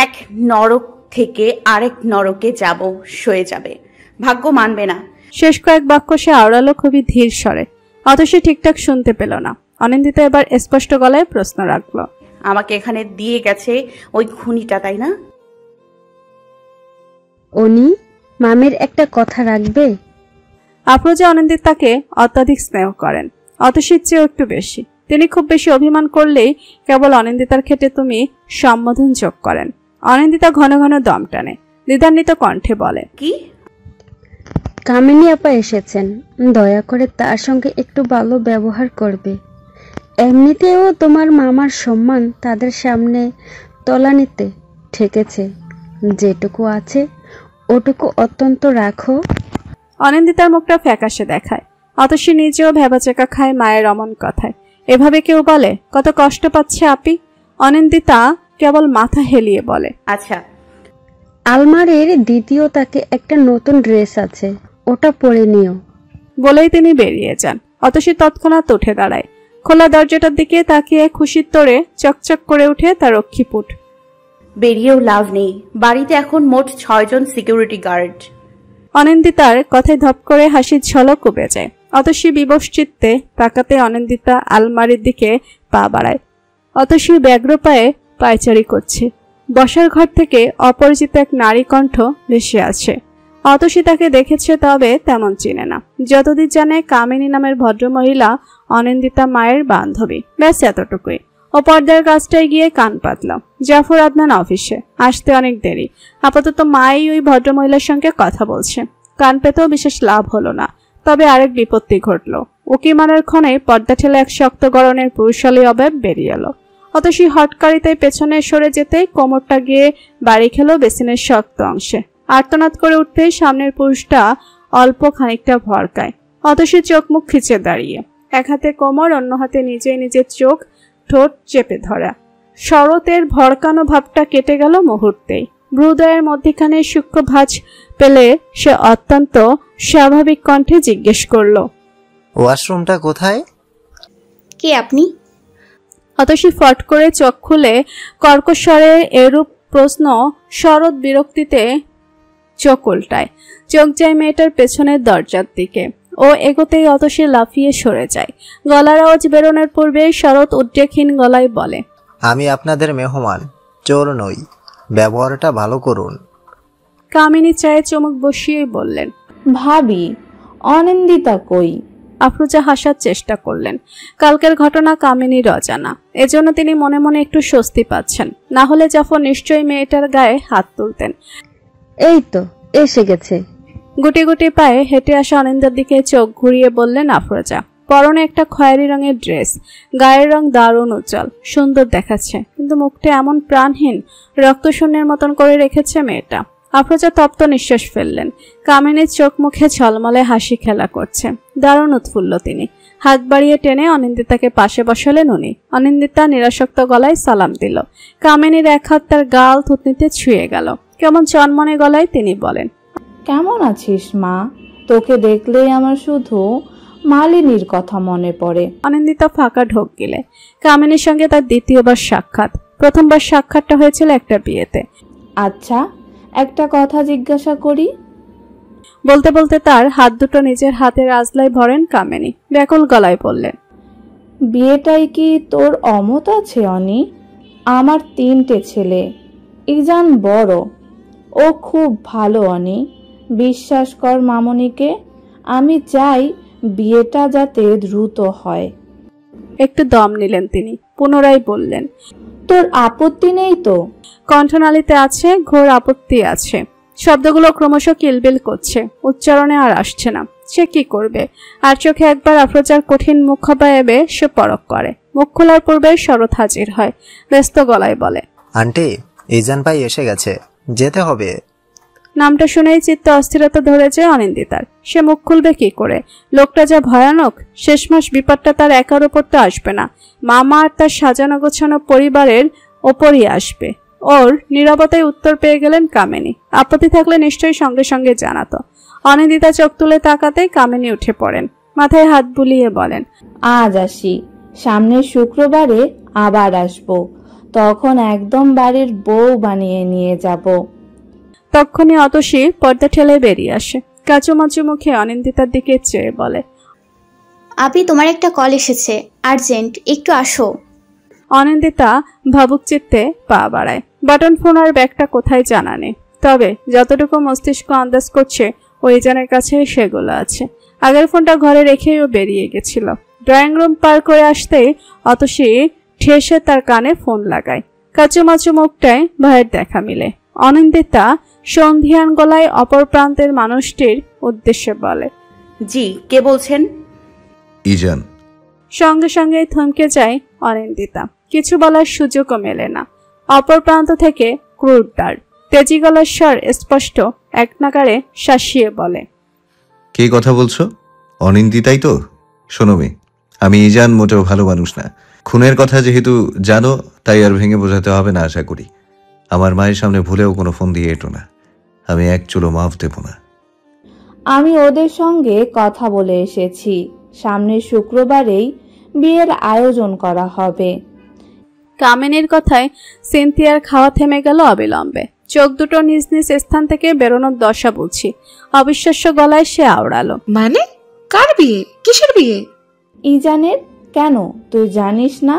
এক নরক থেকে আরেক নরকে যাব, সয়ে যাবে, ভাগ্য মানবে না। শেষ কয়েক বাক্য সে আওড়ালো খুবই ধীর স্বরে। অথচ ঠিকঠাক শুনতে পেল না। অনিন্দিতা এবার স্পষ্ট গলায় প্রশ্ন রাখলো, আমাকে এখানে দিয়ে গেছে ওই খুনিটা, তাই না? উনি মামের একটা কথা রাখবে? আফরোজা অনিন্দিতাকে অত্যাধিক স্নেহ করেন, অতসীর চেয়েও একটু বেশি। তিনি খুব বেশি অভিমান করলেই কেবল অনিন্দিতার ক্ষেত্রে তুমি সম্বোধন যোগ করেন। অনিন্দিতা ঘন ঘন দম টানে, দ্বিধান্বিত কণ্ঠে বলে, কি? কামিনী আপা এসেছেন, দয়া করে তার সঙ্গে একটু ভালো ব্যবহার করবে। এমনিতেও তোমার মামার সম্মান তাদের সামনে তলানিতে ঠেকেছে। যেটুকু আছে ওটুকু অত্যন্ত রাখো। অনিন্দিতার মুখটা ফ্যাকাশে দেখায়। অতসী নিজেও ভেবাচেকা খায় মায়ের অমন কথায়। এভাবে কেউ বলে কত কষ্ট পাচ্ছে আপি। অনিন্দিতা কেবল মাথা হেলিয়ে বলে, আচ্ছা। আলমারির দ্বিতীয় তাকে একটা নতুন ড্রেস আছে, ওটা পরে নিও। বলেই তিনি বেরিয়ে যান। অতসী তৎক্ষণাৎ উঠে দাঁড়ায়। খোলা দরজাটার দিকে তাকিয়ে খুশির তোড়ে চকচক করে উঠে তার রক্ষীপুট। বেরিয়েও লাভ নেই, বাড়িতে এখন মোট 6 জন সিকিউরিটি গার্ড। অনিন্দিতার কথায় ধপ করে হাসির ঝলক উবে যায়। অতসী বিবশ চিত্তে তাকাতে অনিন্দিতা আলমারির দিকে পা বাড়ায়। অতসী ব্যগ্র পায়ে পায়চারি করছে। বসার ঘর থেকে অপরিচিত এক নারী কণ্ঠ ভেসে আছে। অতসী তাকে দেখেছে, তবে তেমন চিনে না। যতদিন জানে কামিনী নামের ভদ্রমহিলা অনিন্দিতা মায়ের বান্ধবী, ব্যাস এতটুকুই। ও পর্দার কাজটায় গিয়ে কান পাতল। জাফর আদনান অফিসে আসতে অনেক দেরি। আপাতত মাই ওই ভদ্রমহিলার সঙ্গে কথা বলছে। কান পেতেও বিশেষ লাভ হলো না। তবে আরেক বিপত্তি ঘটল। উকি মারার ক্ষণে পর্দা ঠেলে এক শক্ত গড়নের পুরুষালী অবয়ব বেরিয়ে এলো। অতসী হটকারিতায় পেছনে সরে যেতেই কোমরটা গিয়ে বাড়ি খেলো বেসিনের শক্ত অংশে। আর্তনাদ করে উঠতেই সামনের পুরুষটা অল্প খানিকটা ভরকায়। অতসী চোখ মুখ খিচে দাঁড়িয়ে, এক হাতে কোমর, অন্য হাতে নিজেই নিজের চোখ ঠোঁট চেপে ধরা। শরতের ভরকানো ভাবটা কেটে গেল মুহূর্তেই। হৃদয়ের মধ্যখানে সূক্ষ্ম ভাঁজ পেলে সে অত্যন্ত স্বাভাবিক কণ্ঠে জিজ্ঞেস করল, ওয়াশরুমটা কোথায়? কে আপনি? অতসী ফট করে চোখ খুলে কর্কশ্বরে এরূপ প্রশ্ন শরৎ বিরক্তিতে চোখ উল্টায়। চোখ যায় মেয়েটার পেছনের দরজার দিকে। ও এগোতেই অতসী লাফিয়ে সরে যায়। গলার আওয়াজ বেরোনোর পূর্বে শরৎ উদ্রেকহীন গলায় বলে, আমি আপনাদের মেহমান, চোর নই, ব্যবহারটা ভালো করুন। কামিনী চায়ে চমক বসিয়েই বললেন, ভাবি অনিন্দিতা কই? আফরোজা হাসার চেষ্টা করলেন। কালকের ঘটনা কামিনীর অজানা, এজন্য তিনি মনে মনে একটু স্বস্তি পাচ্ছেন। না হলে জাফর নিশ্চয়ই মেয়েটার গায়ে হাত তুলতেন। এই তো এসে গেছে। গুটি গুটি পায়ে হেঁটে আসা অনিন্দার দিকে চোখ ঘুরিয়ে বললেন আফরোজা। পরনে একটা খয়েরি রঙের ড্রেস, গায়ের রং দারুণ উজ্জ্বল, সুন্দর দেখাচ্ছে, কিন্তু মুখটা এমন প্রাণহীন, রক্তশূন্যের মতন করে রেখেছে মেয়েটা। আফরোজা তপ্ত নিঃশ্বাস ফেললেন। কামিনীর চোখ মুখে ঝলমলে হাসি খেলা করছে। দারুণ উৎফুল্ল তিনি। হাত বাড়িয়ে টেনে অনিন্দিতাকে পাশে বসালেন উনি। অনিন্দিতা নিরাসক্ত গলায় সালাম দিল। কামিনীর এক হাত তার গাল থুতনিতে ছুঁয়ে গেল। কেমন চনমনে গলায় তিনি বলেন, কেমন আছিস মা? তোকে দেখলেই আমার শুধু মালিনীর কথা মনে পড়ে। অনিন্দিতা ফাঁকা ঢোক গিলে। কামিনীর সঙ্গে তার দ্বিতীয়বার সাক্ষাৎ। প্রথমবার সাক্ষাৎটা হয়েছিল একটা বিয়েতে। আচ্ছা, একটা কথা জিজ্ঞাসা করি? বলতে বলতে তার হাত দুটো নিজের হাতের আজলায় ভরেন কামিনী। ব্যাকুল গলায় বললেন, বিয়েটাই কি তোর অমত আছে অনি? আমার 3টে ছেলে, ইজান বড়, ও খুব ভালো অনি, বিশ্বাস কর মামনিকে। আমি চাই বিয়েটা যাতে দ্রুত হয়। একটু দম নিলেন তিনি, পুনরায় বললেন, তোর আপত্তি নেই তো? কণ্ঠনালীতে আছে, ঘোর আপত্তি আছে। শব্দগুলো ক্রমশ কিলবিল করছে, উচ্চারণে আর আসছে না। সে কি করবে? আর চোখে একবার আফরোজার কঠিন মুখাবয়বে সে পরখ করে। মুখ খোলার পূর্বে শরৎ হাজির হয়। ব্যস্ত গলায় বলে, আন্টি, ইজান ভাই এসে গেছে, যেতে হবে। নামটা শুনেই চিত্তে অস্থিরতা ধরেছে অনিন্দিতার। সে মুখ খুলবে কি করে? লোকটা যা ভয়ানক। শেষমাস বিপদটা তার একার ওপর তো আসবে না, মামা আর তার সাজানো গোছানো পরিবারের ওপরই আসবে। ওর নীরবতায় উত্তর পেয়ে গেলেন কামিনী। আপত্তি থাকলে নিশ্চয়ই সঙ্গে সঙ্গে জানাতো। অনিন্দিতা চোখ তুলে তাকাতেই কামিনী উঠে পড়েন। মাথায় হাত বুলিয়ে বলেন, আজ আসি, সামনের শুক্রবারে আবার আসবো, তখন একদম বাড়ির বউ বানিয়ে নিয়ে যাব। তখনই অতসী পর্দা ঠেলে বেরিয়ে আসে। কাচুমাচু মুখে অনিন্দিতার দিকে চেয়ে বলে, আপি তোমার একটা কল এসেছে, আর্জেন্ট, একটু আসো। অনিন্দিতা ভাবুক চিত্তে পা বাড়ায়। বাটন ফোন আর ব্যাগটা কোথায় জানা নেই, তবে যতটুকু মস্তিষ্ক আন্দাজ করছে ওই জনের কাছে সেগুলো আছে। আগের ফোনটা ঘরে রেখেই ও বেরিয়ে গেছিল। ড্রয়িং রুম পার করে আসতেই অতসী ঠেসে তার কানে ফোন লাগায়। কাচুমাচু মুখটায় ভয়ের দেখা মিলে। অনিন্দিতা সন্ধিয়ান গলায় অপর প্রান্তের মানুষটির উদ্দেশ্যে বলে, জি, কে বলছেন? ইজান। সঙ্গে সঙ্গে থমকে যায় অনিন্দিতা। কিছু বলার সুযোগও মেলে না। অপর প্রান্ত থেকে ক্রুরদার তেজি গলার স্বর স্পষ্ট এক নাগারে শাসিয়ে বলে, কে কথা বলছো? অনিন্দিতাই তো? শোনো মেয়ে, আমি ইজান মোটেও ভালো মানুষ না। খুনের কথা যেহেতু জানো, তাই আর ভেঙে বোঝাতে হবে না আশা করি। আমার মায়ের সামনে ভুলেও কোনো ফোন দিয়ে এটো না, আমি এক চুলো মাফ দেব না। আমি ওদের সঙ্গে কথা বলে এসেছি, সামনের শুক্রবারেই বিয়ের আয়োজন করা হবে। কামিনীর কথায় সিনথিয়ার খাওয়া থেমে গেল অবিলম্বে। চোখ দুটো নিজ নিজ স্থান থেকে বেরোনোর দশা বুঝি। অবিশ্বাস্য গলায় সে আওড়ালো, মানে কার বিয়ে? কিসের বিয়ে? ইজানের। কেন, তুই জানিস না?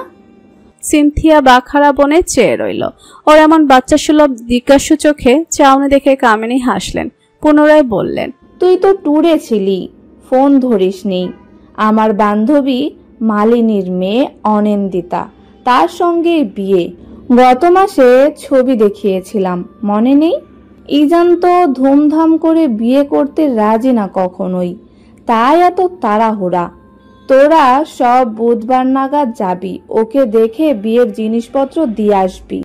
সিনথিয়া বাখারা বনে চেয়ে রইল। ওর এমন বাচ্চা সুলভ জিজ্ঞাসু চোখে চাউনি দেখে কামিনী হাসলেন। পুনরায় বললেন, তুই তো ট্যুরে ছিলি, ফোন ধরিসনি। আমার বান্ধবী মালিনীর মেয়ে অনিন্দিতা, তার সঙ্গে বিয়ে। গত মাসে ছবি দেখিয়েছিলাম, মনে নেই? ইজান তো ধুমধাম করে বিয়ে করতে রাজি না কখনোই, তাই এত তাড়াহুড়া। তোরা সব বুধবার নাগাদ যাবি, ওকে দেখে বিয়ের জিনিসপত্র দিয়ে আসবি।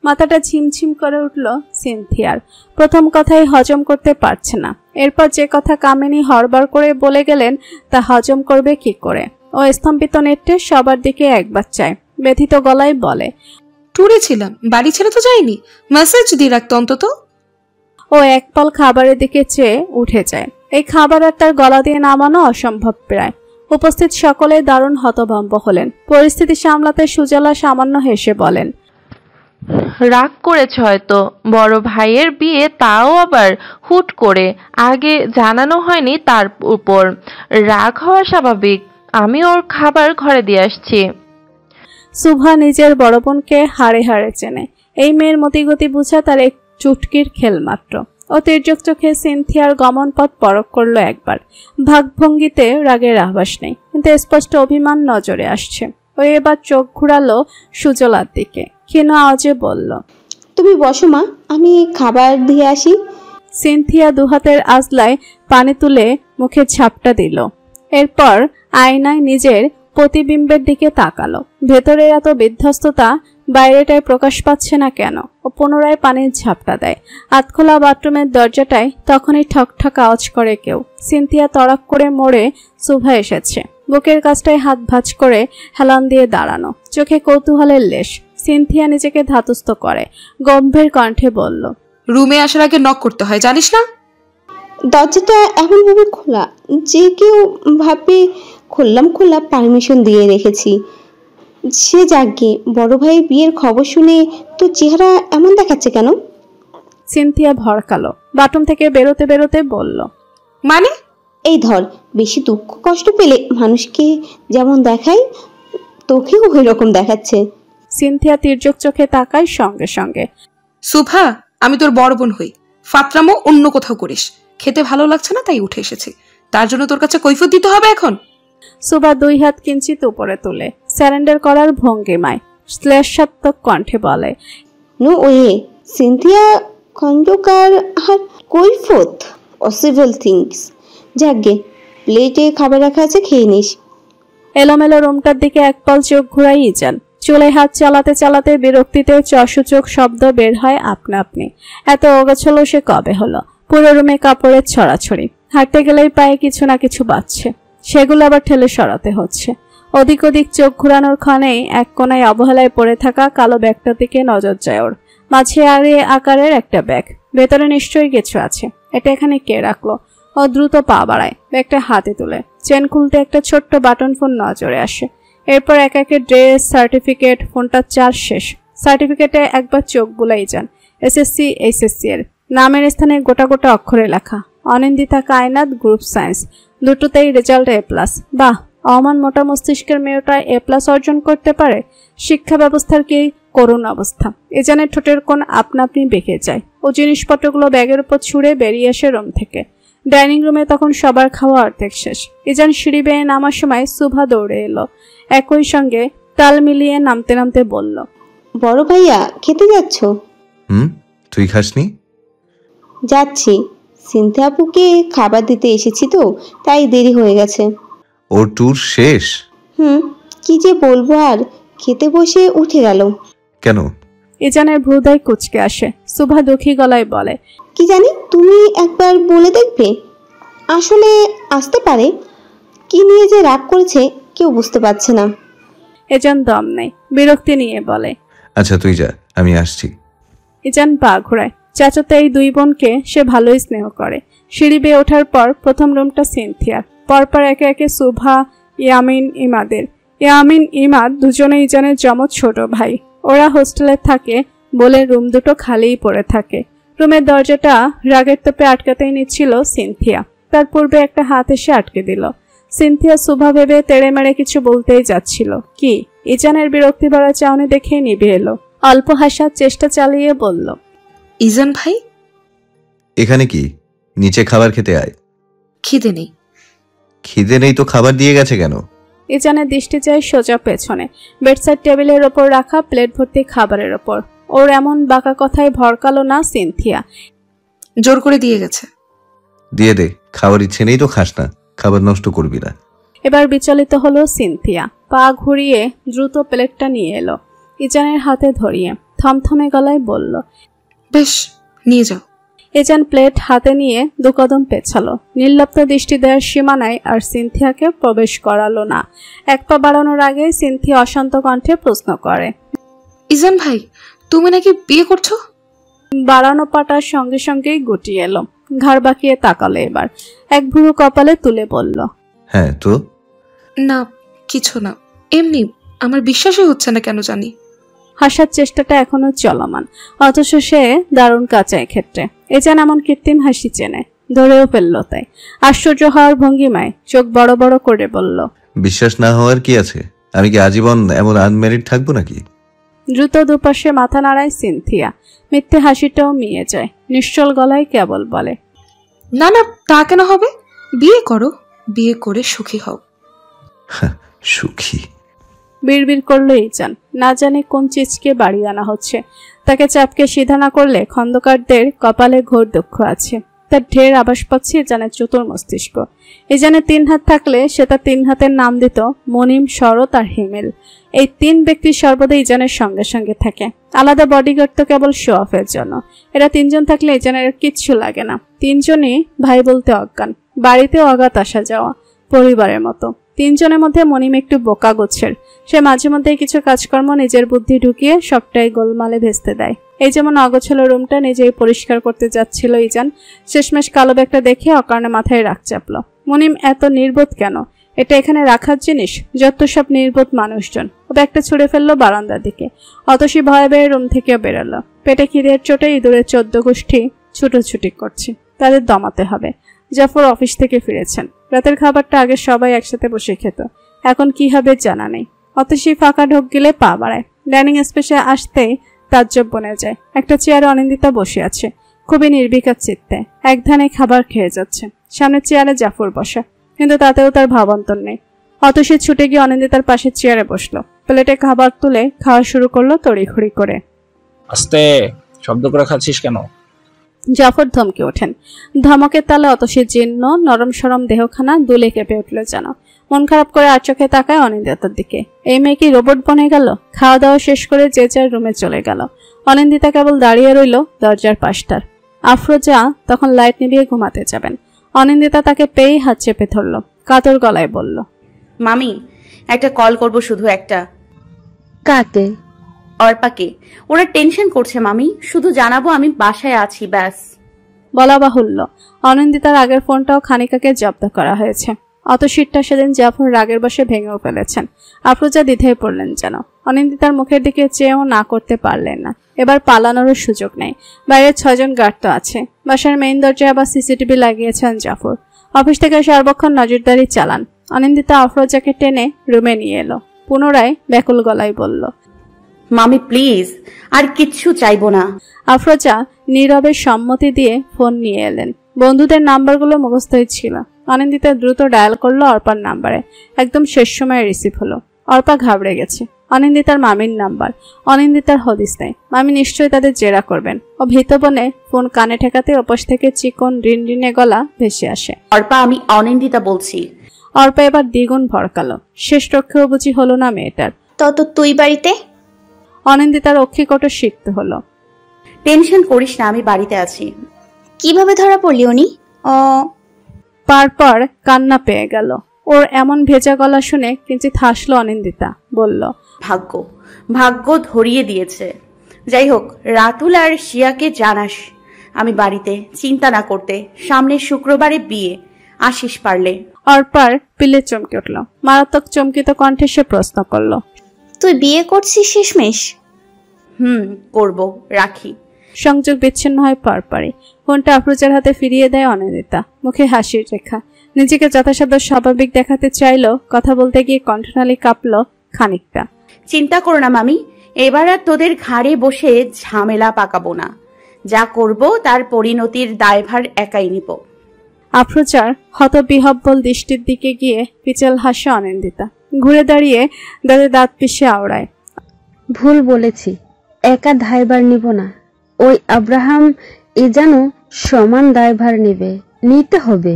মাথাটা ঝিমঝিম করে উঠল সিনথিয়ার। প্রথম কথাই হজম করতে পারছে না। এরপর যে কথা কামিনী হরবার করে বলে গেলেন তা হজম করবে কি করে? ও স্তম্ভিত নেত্রে সবার দিকে একবার চায়, ব্যথিত গলায় বলে, ট্যুরে ছিলাম, বাড়ি ছেড়ে তো যাইনি, মেসেজ দিয়ে রাখতো অন্তত। ও এক পল খাবারের দিকে চেয়ে উঠে যায়। এই খাবার আর তার গলা দিয়ে নামানো অসম্ভব প্রায়। উপস্থিত সকলে দারুণ হতভম্ব হলেন। পরিস্থিতি সামলাতে সুজলা সামান্য হেসে বলেন, রাগ করেছে হয়তো, বড় ভাইয়ের বিয়ে, তাও আবার হুট করে, আগে জানানো হয়নি। তার উপর রাগ হওয়া স্বাভাবিক। আমি ওর খাবার ঘরে দিয়ে আসছি। সুভা নিজের বড় বোনকে হাড়ে হাড়ে চেনে। এই মেয়ের মতিগতি বুঝা তার এক চুটকির খেল মাত্র। ও তির্যক চোখে সিনথিয়ার গমন পথ পরখ করলো একবার। ভাগভঙ্গিতে রাগের আভাস নেই, কিন্তু স্পষ্ট অভিমান নজরে আসছে। ও এবার চোখ ঘুরালো সুজলার দিকে, ক্ষীণ আওয়াজে বলল, তুমি বসো মা, আমি খাবার দিয়ে আসি। সিনথিয়া দুহাতের আজলায় পানি তুলে মুখে ঝাপটা দিল। এরপর আয়নায় নিজের প্রতিবিম্বের দিকে তাকালো। ভেতরের এত বিধ্বস্ততা বাইরেটায় প্রকাশ পাচ্ছে না কেন? ও পুনরায় পানির ঝাপটা দেয়। আতখোলা বাথরুমের দরজাটায় তখনই ঠকঠক আওয়াজ করে কেউ। সিনথিয়া তড়াক করে মোড়ে সুভা এসেছে। বুকের কাছটায় হাত ভাঁজ করে হেলান দিয়ে দাঁড়ানো, চোখে কৌতূহলের লেশ। সিনথিয়া নিজেকে ধাতস্থ করে গম্ভীর কণ্ঠে বলল, রুমে আসার আগে নক করতে হয়, জানিস না? দরজাটা এমন ভাবে খোলা যে কেউ ভাবে খোলা পারমিশন দিয়ে রেখেছি। সে যাকে বড় ভাই বিয়ের খবর শুনে তো চেহারা এমন দেখাচ্ছে কেন? সিনথিয়া ভড়কালো। বাথরুম থেকে বেরোতে বেরোতে বলল, মানে? এই ধর, বেশি দুঃখ কষ্ট পেলে মানুষকে যেমন দেখায় তোকেও ওই রকম দেখাচ্ছে। সিনথিয়া তির্যক চোখে তাকায় সঙ্গে সঙ্গে। সুভা, আমি তোর বড় বোন হই, ফাতরামো অন্য কোথাও করিস। খেতে ভালো লাগছে না তাই উঠে এসেছি, তার জন্য তোর কাছে কৈফিয়ত দিতে হবে এখন? সুভা দুই হাত কিঞ্চিত উপরে তুলে স্যারেন্ডার করার ভঙ্গিমায় শ্লেষাত্মক কণ্ঠে বলে, নো ওয়ে সিনথিয়া খন্দকার, আর কৈফিয়ত পসিবল থিংস। যাকগে, প্লেটে খাবার রাখা আছে, খেয়ে নিস। এলোমেলো রুমটার দিকে এক পল চোখ ঘুরাই যান। চুলে হাত চালাতে চালাতে বিরক্তিতে চসূচক শব্দ বের হয় আপনা আপনি। এত অগোছালো সে কবে হলো? পুরো রুমে কাপড়ের ছড়াছড়ি। হাঁটতে গেলেই পায়ে কিছু না কিছু বাজছে, সেগুলো আবার ঠেলে সরাতে হচ্ছে। ওদিক ওদিক চোখ ঘুরানোর ক্ষণেই এক কোনায় অবহেলায় পড়ে থাকা কালো ব্যাগটার দিকে নজর যায় ওর। মাঝে আকারের একটা ব্যাগ, ভেতরে নিশ্চয়ই কিছু আছে। এটা এখানে কে রাখলো? ও দ্রুত পা বাড়ায়, ব্যাগটা হাতে তুলে চেন খুলতে একটা ছোট্ট বাটন ফোন নজরে আসে। এরপর এক একে ড্রেস, সার্টিফিকেট, ফোনটা চার্জ শেষ। সার্টিফিকেটে একবার চোখ বুলাই যান। এসএসসি এইচএসসি এর নামের স্থানে গোটা গোটা অক্ষরে লেখা অনিন্দিতা কায়নাত, গ্রুপ সায়েন্স। দুটোতেই রেজাল্ট A+। বাহ, অমান মোটা মস্তিষ্কের মেয়েটা A+ অর্জন করতে পারে। শিক্ষা ব্যবস্থার কি করুণ অবস্থা! এজানের ঠোঁটের কোণ আপনা আপনি বেঁকে যায়। ও জিনিসপত্রগুলো ব্যাগের উপর ছুঁড়ে বেরিয়ে আসে রুম থেকে। ডাইনিং রুমে তখন সবার খাওয়া অর্ধেক শেষ। এজান সিঁড়ি বেয়ে নামার সময় সুভা দৌড়ে এলো। একই সঙ্গে তাল মিলিয়ে নামতে নামতে বলল, বড় ভাইয়া খেতে যাচ্ছ? তুই খাসনি? যাচ্ছি, সিনথিয়া আপুকে খাবার দিতে এসেছি তো, তাই দেরি হয়ে গেছে। ওর ট্যুর শেষ? কি যে বলবো, আর খেতে বসে উঠে গেল। কেন? এজানের ভ্রুদয় কুচকে আসে। সুভা দুঃখী গলায় বলে, কি জানি, তুমি একবার বলে দেখবে। আসলে আসতে পারে, কি নিয়ে যে রাগ করেছে কেউ বুঝতে পারছে না। এজান দম নেই, বিরক্তি নিয়ে বলে, আচ্ছা তুই যা, আমি আসছি। এজান পা ঘোরায়। চাচাতে এই দুই বোনকে সে ভালোই স্নেহ করে। সিঁড়ি বেয়ে ওঠার পর প্রথম রুমটা সিনথিয়ার, পরপর একে একে সুভা, ইয়ামিন, ইমাদের। ইয়ামিন, ইমাদ দুজনে ইজানের জমজ ছোট ভাই। ওরা হোস্টেলে থাকে বলে রুম দুটো খালিই পড়ে থাকে। রুমের দরজাটা রাগের তোপে আটকাতেই নিচ্ছিল সিনথিয়া, তার পূর্বে একটা হাত এসে আটকে দিল। সিনথিয়া সুভা ভেবে তেড়ে মেড়ে কিছু বলতেই যাচ্ছিল, কি ইজানের বিরক্তি ভরা চাউনি দেখেই নিভে এলো। অল্প হাসার চেষ্টা চালিয়ে বলল, ইজান ভাই, এখানে কি? নিচে খাবার খেতে আয়। খিদে নেই। খিদে নেই তো খাবার দিয়ে গেছে কেন? ইজানের দৃষ্টি যায় সোজা পেছনে, বেডসাইড টেবিলের ওপর রাখা প্লেট ভর্তি খাবারের ওপর। ওর এমন বাঁকা কথায় ভরকালো না সিনথিয়া। জোর করে দিয়ে গেছে। দিয়ে দে, খাবার ইচ্ছে নেই তো খাস না, খাবার নষ্ট করবি না। এবার বিচলিত হলো সিনথিয়া, পা ঘুরিয়ে দ্রুত প্লেটটা নিয়ে এলো, ইজানের হাতে ধরিয়ে থমথমে গলায় বলল, বেশ, নিয়ে যাও। ইজান প্লেট হাতে নিয়ে দুকদম পেছালো, নির্লিপ্ত দৃষ্টি দেওয়ার সীমানায় আর সিনথিয়াকে প্রবেশ করালো না। এক পা বাড়ানোর আগে সিনথিয়া অশান্ত কণ্ঠে প্রশ্ন করে, ইজান ভাই, তুমি নাকি বিয়ে করছো? বাড়ানো পাটার সঙ্গে সঙ্গেই গুটিয়ে এলো, ঘাড় বাঁকিয়ে তাকালো, এবার এক ভুরু কপালে তুলে বলল, হ্যাঁ তো? না কিছু না, এমনি আমার বিশ্বাসই হচ্ছে না কেন জানি। হাসার চেষ্টাটা এখনো চলমান, অথচ সে দারুণ কাঁচা ক্ষেত্রে। এজান এমন কৃত্রিম হাসি চেনে, ধরেও ফেলল। তাই আশ্চর্য হওয়ার ভঙ্গিমায় চোখ বড় বড় করে বলল, বিশ্বাস না হওয়ার কি আছে? আমি কি আজীবন এমন আনম্যারিড থাকবো নাকি? দ্রুত দুপাশে মাথা নাড়ায় সিনথিয়া, মিথ্যে হাসিটাও মিয়ে যায়, নিশ্চল গলায় কেবল বলে, না না, তা কেন হবে? বিয়ে করো, বিয়ে করে সুখী হও। সুখী? বিড়বিড় করলো ইজান, না জানে কোন চিজকে বাড়ি আনা হচ্ছে। তাকে চাপকে সিধা না করলে খন্দকারদের কপালে ঘোর দুঃখ আছে। তার ঢের আভাস পাচ্ছে ইজানের চতুর মস্তিষ্ক। ইজানের 3 হাত থাকলে সে তার 3 হাতের নাম দিত মনিম, শরৎ আর হিমেল। এই 3 ব্যক্তি সর্বদা ইজানের সঙ্গে সঙ্গে থাকে। আলাদা বডিগার্ড তো কেবল শো অফের জন্য। এরা 3 জন থাকলে ইজানের কিচ্ছু লাগে না। 3 জনই ভাই বলতে অজ্ঞান, বাড়িতেও অগাধ আসা যাওয়া, পরিবারের মতো। 3 জনের মধ্যে মনিম একটু বোকা গোছের। সে মাঝে মধ্যে কিছু কাজকর্ম নিজের বুদ্ধি ঢুকিয়ে সবটাই গোলমালে ভেস্তে দেয়। এই যেমন অগোছালো রুমটা নিজেই পরিষ্কার করতে যাচ্ছিল ইজান, শেষমেশ কালো ব্যাগটা দেখে অকারণে মাথায় রাগ চাপলো। মনিম এত নির্বোধ কেন? এটা এখানে রাখার জিনিস? যত সব নির্বোধ মানুষজন। ও ব্যাগটা ছুঁড়ে ফেললো বারান্দার দিকে, অতসী ভয়ে ভয়ে রুম থেকে বেরোলো। পেটে খিদের চোটে ইঁদুরের 14 গোষ্ঠী ছুটোছুটি করছে, তাদের দমাতে হবে। জাফর অফিস থেকে ফিরেছেন, রাতের খাবারটা আগে সবাই একসাথে বসে খেত, এখন কি হবে জানা নেই। অতসী ফাঁকা ঢোক গেলে পা বাড়ায়, ডাইনিং স্পেসে আসতেই তাজ্জব বনে যায়। একটা চেয়ারে অনিন্দিতা বসে আছে, খুবই নির্বিকার চিত্তে এক ধ্যানে খাবার খেয়ে যাচ্ছে। সামনের চেয়ারে জাফর বসা, কিন্তু তাতেও তার ভাবান্তর নেই। অতসী ছুটে গিয়ে অনিন্দিতার পাশের চেয়ারে বসলো, প্লেটে খাবার তুলে খাওয়া শুরু করলো তড়িঘড়ি করে। আস্তে শব্দ করে খাচ্ছিস কেন? জাফর ধমকে ওঠেন। ধমকের তালে অতসীর জীর্ণ নরম সরম দেহখানা দুলে কেঁপে উঠল যেন। মন খারাপ করে আর চোখে তাকায় অনিন্দিতার দিকে। এই মেয়ে কি রোবট বনে গেল? খাওয়া দাওয়া শেষ করে যে যার রুমে চলে গেল। অনিন্দিতা কেবল দাঁড়িয়ে রইল দরজার পাশটার। আফরোজা তখন লাইট নিভিয়ে ঘুমাতে যাবেন। অনিন্দিতা তাকে পেয়েই হাত চেপে ধরল, কাতর গলায় বলল, মামি একটা কল করব, শুধু একটা। কাকে? অর্পাকে। ওরা টেনশন করছে মামি, শুধু জানাবো আমি বাসায় আছি, ব্যাস। বলা বাহুল্য, অনিন্দিতার আগের ফোনটাও খানিকাকে জব্দ করা হয়েছে। অতসীরটা সেদিন জাফর রাগের বসে ভেঙেও ফেলেছেন। আফরোজা দ্বিধায় পড়লেন যেন। অনিন্দিতার মুখের দিকে চেয়েও না করতে পারলেন না। এবার পালানোরও সুযোগ নেই, বাইরে 6 জন গার্ড তো আছে। বাসার মেইন দরজায় আবার সিসিটিভি লাগিয়েছেন জাফর। অফিস থেকে সর্বক্ষণ নজরদারি চালান। অনিন্দিতা আফরোজাকে টেনে রুমে নিয়ে এলো, পুনরায় ব্যাকুল গলায় বলল, মামি প্লিজ, আর কিচ্ছু চাইবো না। আফরোজা নীরবে সম্মতি দিয়ে ফোন নিয়ে এলেন। বন্ধুদের নাম্বারগুলো মুখস্থই ছিল। অনিন্দিতা দ্রুত ডায়াল করলো অর্পার নাম্বারে। একদম শেষ সময়ে রিসিভ হলো। অর্পা ঘাবড়ে গেছে। অনিন্দিতার মামির নাম্বার। অনিন্দিতার হদিস নেই। মামি নিশ্চয়ই তাদের জেরা করবেন। ও ভীতবনে ফোন কানে ঠেকাতে ওপাশ থেকে চিকন রিনরিনে গলা ভেসে আসে, অর্পা, আমি অনিন্দিতা বলছি। অর্পা এবার দ্বিগুণ ভরকালো। শেষ রক্ষেও বুঝি হলো না মেয়েটার। তত তুই বাড়িতে? অনিন্দিতার অক্ষিকট সিক্ত হলো। টেনশন করিস না, আমি বাড়িতে আছি। কিভাবে ধরা পড়লি উনি? পর কান্না পেয়ে গেল। ওর এমন ভেজা গলা শুনে কিঞ্চিত হাসলো অনিন্দিতা, বলল, ভাগ্য ভাগ্য ধরিয়ে দিয়েছে। যাই হোক, রাতুল আর শিয়াকে জানাস আমি বাড়িতে, চিন্তা না করতে। সামনের শুক্রবারে বিয়ে, আসিস পারলে। অর্পার পিলে চমকে উঠল। মারাত্মক চমকিত কণ্ঠে সে প্রশ্ন করল, তুই বিয়ে করছিস শেষমেশ? করব, রাখি। সংযোগ বিচ্ছিন্ন হয় পরপরই। ফোনটা আফরোজার হাতে ফিরিয়ে দেয় অনিন্দিতা, মুখে হাসির রেখা। নিজেকে যথাসাধ্য স্বাভাবিক দেখাতে চাইলো, কথা বলতে গিয়ে কণ্ঠনালী কাঁপলো খানিকটা। চিন্তা করো না মামি, এবার আর তোদের ঘাড়ে বসে ঝামেলা পাকাবো না। যা করব তার পরিণতির দায়ভার একাই নিব। আফরোজার হতবিহব্বল দৃষ্টির দিকে গিয়ে পিচল হাসে অনিন্দিতা। ঘুরে দাঁড়িয়ে দাঁত পিষে আওড়ায়। ভুল বলেছি, একা দায়ভার নিব না। ওই আব্রাহাম যেন সমান দায়ভার নিতে হবে।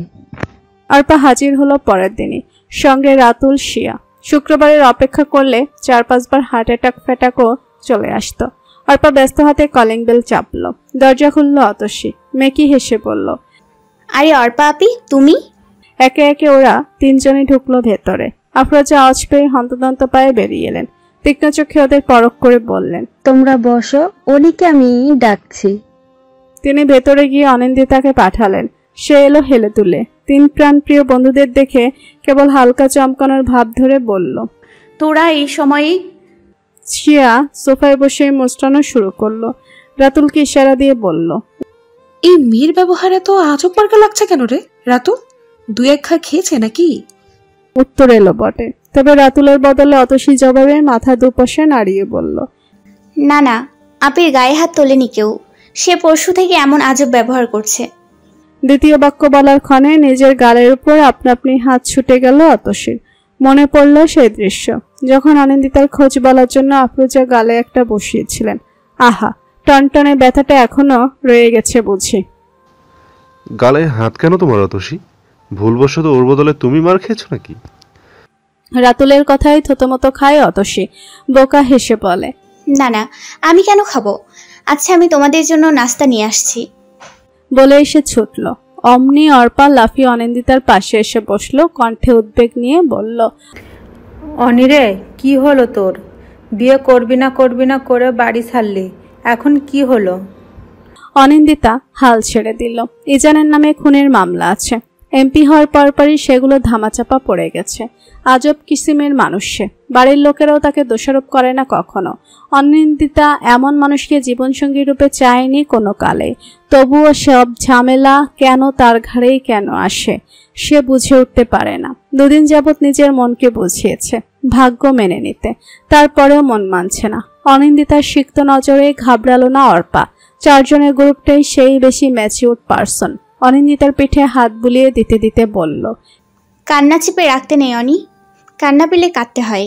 অর্পা হাজির হলো পরের দিনই, সঙ্গে রাতুল, শিয়া। শুক্রবারের অপেক্ষা করলে 4-5 বার হার্ট অ্যাটাক ফ্যাটাকও চলে আসতো। অর্পা ব্যস্ত হাতে কলিং বেল চাপলো। দরজা খুললো অতসী। মেকি হেসে বলল, আরে অর্পা আপি, তুমি? একে একে ওরা 3জনই ঢুকলো ভেতরে। আফরোজা আওয়াজ পেয়ে হন্তদন্ত পায়ে বেরিয়ে এলেন। তীক্ষ্ণ চোখে ওদের পরখ করে বললেন, তোমরা বসো, অনিকে আমি ডাকছি। তিনি ভেতরে গিয়ে অনিন্দিতাকে পাঠালেন। সে এলো হেলে তুলে। 3 প্রাণপ্রিয় বন্ধুদের দেখে কেবল হালকা চমকানোর ভাব ধরে বলল, তোরা এই সময়ে? শিয়া সোফায় বসে মোস্টানো শুরু করলো। রাতুলকে ইশারা দিয়ে বলল, এই মেয়ের ব্যবহার এত আজব মার্কা লাগছে কেন রে রাতুল? 2-1 খা খেয়েছে নাকি? উত্তর এলো বটে, তবে রাতুলের বদলে অতসী জবাবে মাথা দুপাশে নাড়িয়ে বলল, না না, আপির গায়ে হাত তোলেনি কেউ। সে পরশু থেকে এমন আজব ব্যবহার করছে। দ্বিতীয় বাক্য বলার ক্ষণে নিজের গালের উপর আপনা আপনি হাত ছুটে গেল অতসীর। মনে পড়ল সেই দৃশ্য, যখন অনিন্দিতার খোঁজ বলার জন্য আফরোজা গালে একটা বসিয়েছিলেন। আহা, টনটনে ব্যথাটা এখনো রয়ে গেছে বুঝি। গালে হাত কেন তোমার অতসী? ভুলবশত ওর বদলে তুমি মার খেয়েছো নাকি? রাতুলের কথাই থতমত খায় অতসী। বোকা হেসে বলে, না না, আমি কেন খাবো? আচ্ছা, আমি তোমাদের জন্য নাস্তা নিয়ে আসছি। বলে এসে ছুটল। অমনি অর্পা লাফিয়ে অনিন্দিতার পাশে এসে বসলো। কণ্ঠে উদ্বেগ নিয়ে বলল, অনিরে, কি হলো তোর? বিয়ে করবি না করে বাড়ি ছাড়লি, এখন কি হলো? অনিন্দিতা হাল ছেড়ে দিল। ইজানের নামে খুনের মামলা আছে। এমপি হওয়ার পরপরই সেগুলো ধামাচাপা পড়ে গেছে। আজব কিসিমের মানুষ সে। বাড়ির লোকেরাও তাকে দোষারোপ করে না কখনো। অনিন্দিতা এমন মানুষকে জীবনসঙ্গী রূপে চায়নি কোনো কালে। তবুও সব ঝামেলা কেন তার ঘাড়েই কেন আসে সে বুঝে উঠতে পারে না। 2 দিন যাবৎ নিজের মনকে বুঝিয়েছে ভাগ্য মেনে নিতে, তারপরেও মন মানছে না। অনিন্দিতার সিক্ত নজরে ঘাবড়ালো না অর্পা। 4 জনের গ্রুপটাই সেই বেশি ম্যাচিউরড পারসন। অনিন্দিতার পিঠে হাত বুলিয়ে দিতে দিতে বলল, কান্না চেপে রাখতে নেই অনি, কান্না পেলে কাঁদতে হয়।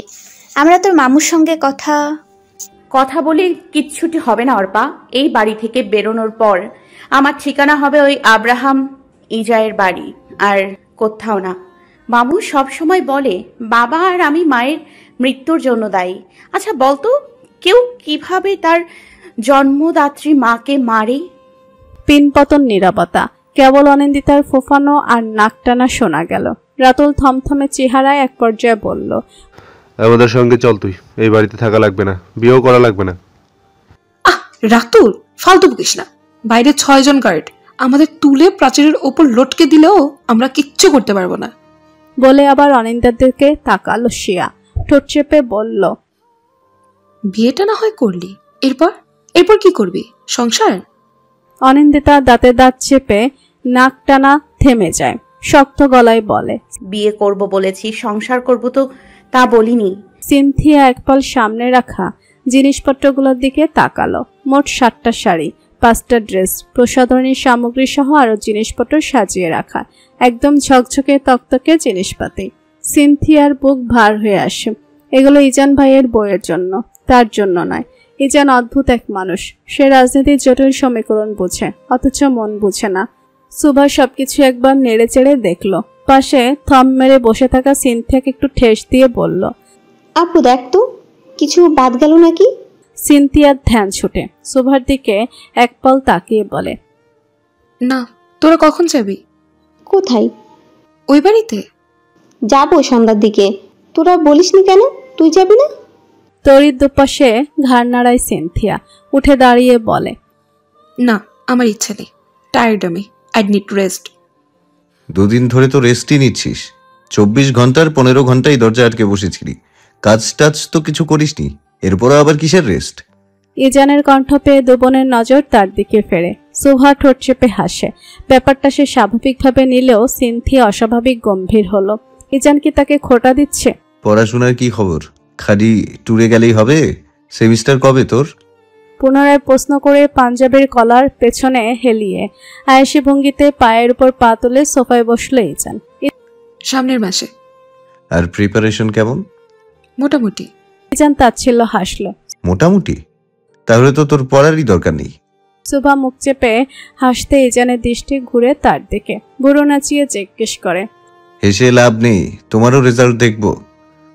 আমরা তোর মামুর সঙ্গে কথা বলে কিচ্ছুটি হবে না অর্পা। এই বাড়ি থেকে বেরোনোর পর আমার ঠিকানা হবে ওই আব্রাহাম ইজায়ের বাড়ি, আর কোথাও না। মামু সব সময় বলে বাবা আর আমি মায়ের মৃত্যুর জন্য দায়ী। আচ্ছা বলতো, কেউ কিভাবে তার জন্মদাত্রী মাকে মারে? পিনপতন নীরবতা। কেবল অনিন্দিতার ফোফানো আর নাকটানা শোনা গেল। রাতুল থমথমে চেহারায় এক পর্যায়ে বলল, আমাদের সঙ্গে চল, তুই এই বাড়িতে থাকা লাগবে না, বিয়েও করা লাগবে না। রাতুল, ফালতু বকিস না। বাইরে 6 জন গার্ড, আমাদের তুলে প্রাচীরের ওপর লটকে দিলেও আমরা কিচ্ছু করতে পারবো না। বলে আবার অনিন্দার দিকে তাকালো শিয়া। ঠোঁট চেপে বলল, বিয়েটা না হয় করলি, এরপর কি করবি? সংসার? অনিন্দিতা দাঁতে দাঁত চেপে নাক টানা থেমে যায়। শক্ত গলায় বলে, বিয়ে করব বলেছি, সংসার করব তো তা বলিনি। সিনথিয়া একপাল সামনে রাখা জিনিসপত্রগুলোর দিকে তাকালো। মোট 7টা শাড়ি, 5টা ড্রেস, প্রসাধনীর সামগ্রী সহ আরো জিনিসপত্র সাজিয়ে রাখা। একদম ঝকঝকে তকতকে জিনিসপাতি। সিনথিয়ার বুক ভার হয়ে আসে। এগুলো ইজান ভাইয়ের বইয়ের জন্য, তার জন্য নয়। ইজান অদ্ভুত এক মানুষ। সে রাজনীতির জটিল সমীকরণ বুঝে, অথচ মন বুঝে না। সুভা সবকিছু একবার নেড়ে চেড়ে দেখলো। পাশে থম মেরে বসে থাকা সিনথিয়াকে একটু ঠেস দিয়ে বলল, আপু দেখ তো, কিছু বাদ গেল নাকি? সিনথিয়ার ধ্যান ছুটে সুভার দিকে এক পল তাকিয়ে বলে, না। তোরা কখন যাবি? কোথায়? ওই বাড়িতে যাবো সন্ধ্যার দিকে। তোরা বলিসনি কেন তুই যাবি না? তরির দুপাশে ঘাড় নাড়ায় সিনথিয়া। উঠে দাঁড়িয়ে বলে, না, আমার ইচ্ছে নেই। টায়ার্ড আমি। I need rest. 2 দিন ধরে তো রেস্টই নিচ্ছিস। 24 ঘন্টার 15 ঘন্টাই দরজা আটকে বসেছিলি। কাজ টাজ তো কিছু করিসনি, এরপরও আবার কিসের রেস্ট? ইজানের কণ্ঠ পেয়ে দুবনের নজর তার দিকে ফেরে। সুভা ঠোঁট চেপে হাসে। ব্যাপারটা সে স্বাভাবিকভাবে নিলেও সিনথিয়া অস্বাভাবিক গম্ভীর হলো। ইজান কি তাকে খোঁটা দিচ্ছে? পড়াশোনার কি খবর? খালি ট্যুরে গেলেই হবে? সেমিস্টার কবে তোর? পুনরায় প্রশ্ন করে পাঞ্জাবের কলার পেছনে হেলিয়ে আয়েশি ভঙ্গিতে পায়ের উপর পা তুলে সোফায় বসলো ইজান। সামনের মাসে। আর প্রিপারেশন কেমন? মোটামুটি। ইজান তাচ্ছিল্য হাসলো। মোটামুটি? তাহলে তো তোর পড়ারই দরকার নেই। সুভা মুখ চেপে হাসতে ইজানের দৃষ্টি ঘুরে তার দিকে বুড়ো নাচিয়ে জিজ্ঞেস করে, হেসে লাভ নেই, তোমারও রেজাল্ট দেখবো।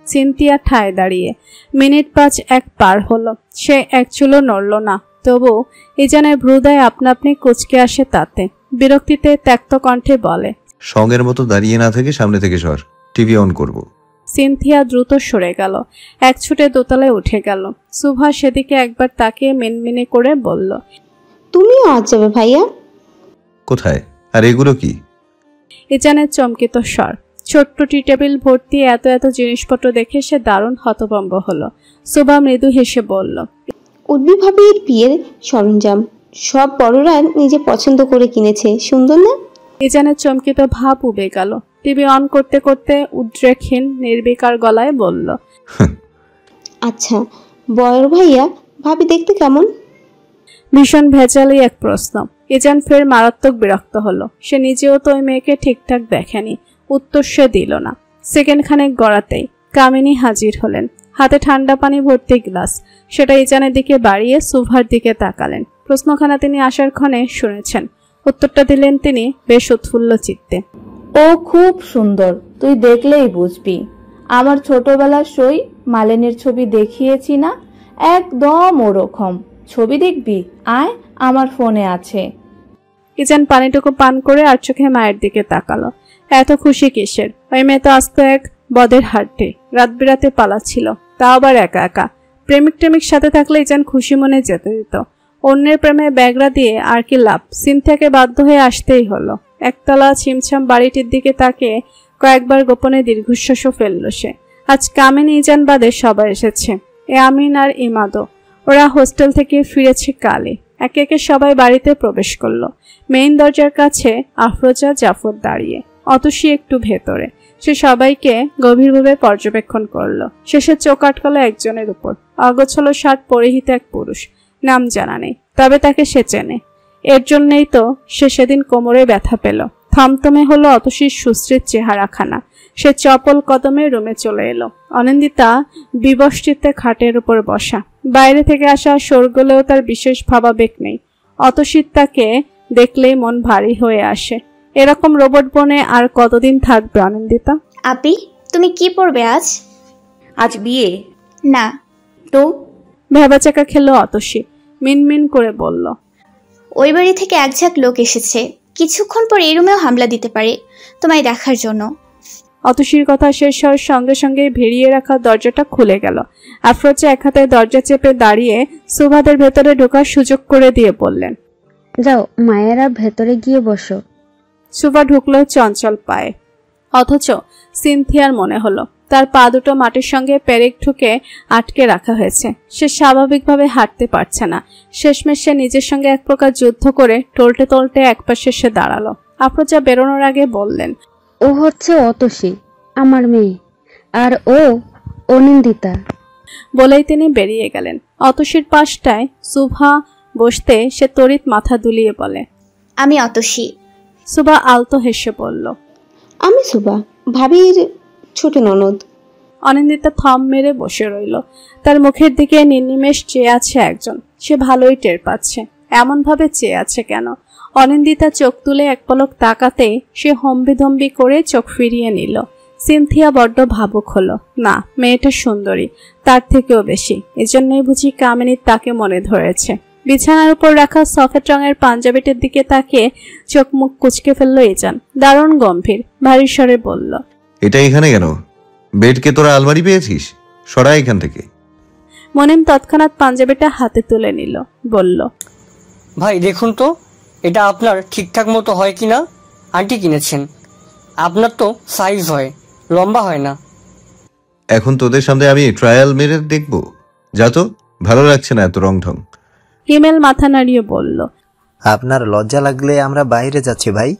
সিনথিয়া ঠায় দাঁড়িয়ে। মিনিট 5 পার হলো। সে এক চুলো নড়ল না। তবু ইজানের ভ্রুদয় আপনা আপনি কুচকে আসে তাতে। বিরক্তিতে ত্যক্ত কণ্ঠে বলে, সঙ্গের মতো দাঁড়িয়ে না থেকে সামনে থেকে সর, টিভি অন করব। সিনথিয়া দ্রুত সরে গেল। এক ছুটে দোতলায় উঠে গেল। সুভা সেদিকে একবার তাকিয়ে মিনমিনে করে বলল, তুমিও আজ যাবে ভাইয়া? কোথায়? আর এগুলো কি? ইজানের চমকিত স্বর। ছোট্ট টি টেবিল ভর্তি এত এত জিনিসপত্র দেখে সে দারুণ হতভম্ব হলো। সুভা মৃদু হেসে বলল, উর্মি ভাবির বিয়ের সরঞ্জাম সব বড়রা নিজে পছন্দ করে কিনেছে, সুন্দর না? ইজানের চমকিত ভাব উবে গেল। টিভি অন করতে করতে উদ্রেকহীন নির্বিকার গলায় বলল, আচ্ছা বড় ভাইয়া ভাবি দেখতে কেমন? ভীষণ ভেজালি এক প্রশ্ন। ইজান ফের মারাত্মক বিরক্ত হলো। সে নিজেও তো ওই মেয়েকে ঠিকঠাক দেখেনি। উত্তর সে দিল না। সেকেন্ড খানেক গড়াতেই কামিনী হাজির হলেন। হাতে ঠান্ডা পানি ভর্তি গ্লাস। সেটা ইজানের দিকে বাড়িয়ে সুভার দিকে তাকালেন। প্রশ্নখানা তিনি আসার ক্ষণে শুনেছেন। উত্তরটা দিলেন তিনি বেশ উৎফুল্ল চিত্তে। ও খুব সুন্দর, তুই দেখলেই বুঝবি। আমার ছোটবেলার সই মালিনীর ছবি দেখিয়েছি না, একদম ওরকম। ছবি দেখবি? আয়, আমার ফোনে আছে। ইজান পানিটুকু পান করে আর চোখে মায়ের দিকে তাকালো। এত খুশি কিসের? ওই মেয়ে তো আস্ত এক বদের হাড্ডি। রাত বিরাতে পালাচ্ছিল, তা আবার একা একা। প্রেমিক টেমিক সাথে থাকলে ইজান খুশি মনে যেতে দিত। অন্যের প্রেমে ব্যাগরা দিয়ে আর কি লাভ? সিনথিয়াকে বাধ্য হয়ে আসতেই হলো। একতলা ছিমছাম বাড়িটির দিকে তাকিয়ে কয়েকবার গোপনে দীর্ঘশ্বাসও ফেলল সে। আজ কামিনী ইজান বাদে সবাই এসেছে। এ আমিন আর ইমাদও। ওরা হোস্টেল থেকে ফিরেছে কালে। একে একে সবাই বাড়িতে প্রবেশ করলো। মেইন দরজার কাছে আফরোজা জাফর দাঁড়িয়ে, অতসী একটু ভেতরে। সে সবাইকে গভীরভাবে পর্যবেক্ষণ করলো। শেষে চোখ আটকালো একজনের উপর। অগোছালো শার্ট পরিহিত এক পুরুষ। নাম জানা নেই, তবে তাকে সে চেনে। এর জন্যই তো সে সেদিন কোমরে ব্যথা পেল। থমথমে হলো অতসীর সুশ্রীর চেহারাখানা। সে চপল কদমে রুমে চলে এলো। অনিন্দিতা বিবশ চিত্তে খাটের উপর বসা। বাইরে থেকে আসা শোরগোলেও তার বিশেষ ভাবাবেগ নেই। অতসীর তাকে দেখলেই মন ভারী হয়ে আসে। এরকম রোবট বনে আর কতদিন থাকবে অনিন্দিতা? আপি, তুমি কি পড়বে আজ? আজ বিয়ে না তো? ভেবাচাকা খেলো অতসী। মিনমিন করে বলল, ওই বাড়ি থেকে এক ঝাঁক লোক এসেছে। কিছুক্ষণ পর এই রুমেও হামলা দিতে পারে, তোমায় দেখার জন্য। অতসীর কথা শেষ হওয়ার সঙ্গে সঙ্গে ভেরিয়ে রাখা দরজাটা খুলে গেল। আফরোজা এক হাতে দরজা চেপে দাঁড়িয়ে সুভাদের ভেতরে ঢোকার সুযোগ করে দিয়ে বললেন, যাও মায়েরা ভেতরে গিয়ে বসো। সুভা ঢুকলো চঞ্চল পায়ে। অথচ সিনথিয়ার মনে হলো তার পা দুটো মাটির সঙ্গে পেরেক ঢুকে আটকে রাখা হয়েছে। সে স্বাভাবিকভাবে হাঁটতে পারছে না। শেষমেশ সে নিজের সঙ্গে এক প্রকার যুদ্ধ করে টলটে টলটে একপাশে সে দাঁড়ালো। আফরোজা বেরোনোর আগে বললেন, ও হচ্ছে অতসী, আমার মেয়ে, আর ও অনিন্দিতা। বলেই তিনি বেরিয়ে গেলেন। অতসীর পাশটায় সুভা বসতে সে তড়িৎ মাথা দুলিয়ে বলে, আমি অতসী। সুভা আলতো হেসে বলল, আমি সুভা, ভাবির ছোট ননদ। অনিন্দিতা থম মেরে বসে রইল। তার মুখের দিকে নির্নিমেষ চেয়ে আছে একজন। সে ভালোই টের পাচ্ছে এমন ভাবে চেয়ে আছে কেন। অনিন্দিতা চোখ তুলে এক পলক তাকাতেই সে হম্বিধম্বি করে চোখ ফিরিয়ে নিল। সিনথিয়া বড্ড ভাবুক হলো। না, মেয়েটা সুন্দরী, তার থেকেও বেশি। এজন্যই বুঝি কামিনীর তাকে মনে ধরেছে। বিছানার উপর রাখা সফেদ রঙের পাঞ্জাবিটির দিকে তাকিয়ে চোখ মুখ কুচকে ফেলল ইজান। দারুণ গম্ভীর ভারী স্বরে বলল, এটা এখানে কেন? বেডকে তোরা আলমারি পেয়েছিস? সরা এখান থেকে। মনিম তৎক্ষণাৎ পাঞ্জাবিটা হাতে তুলে নিল। বলল, ভাই দেখুন তো এটা আপনার ঠিকঠাক মতো হয় কি না। আন্টি কিনেছেন, আপনার তো সাইজ হয়, লম্বা হয় না। এখন তোদের সামনে আমি ট্রায়াল মেরে দেখবো? যা তো, ভালো লাগছে না এত রং ঢং। হিমেল মাথা নাড়িয়ে বলল, আপনার লজ্জা লাগলে আমরা বাইরে যাচ্ছি ভাই,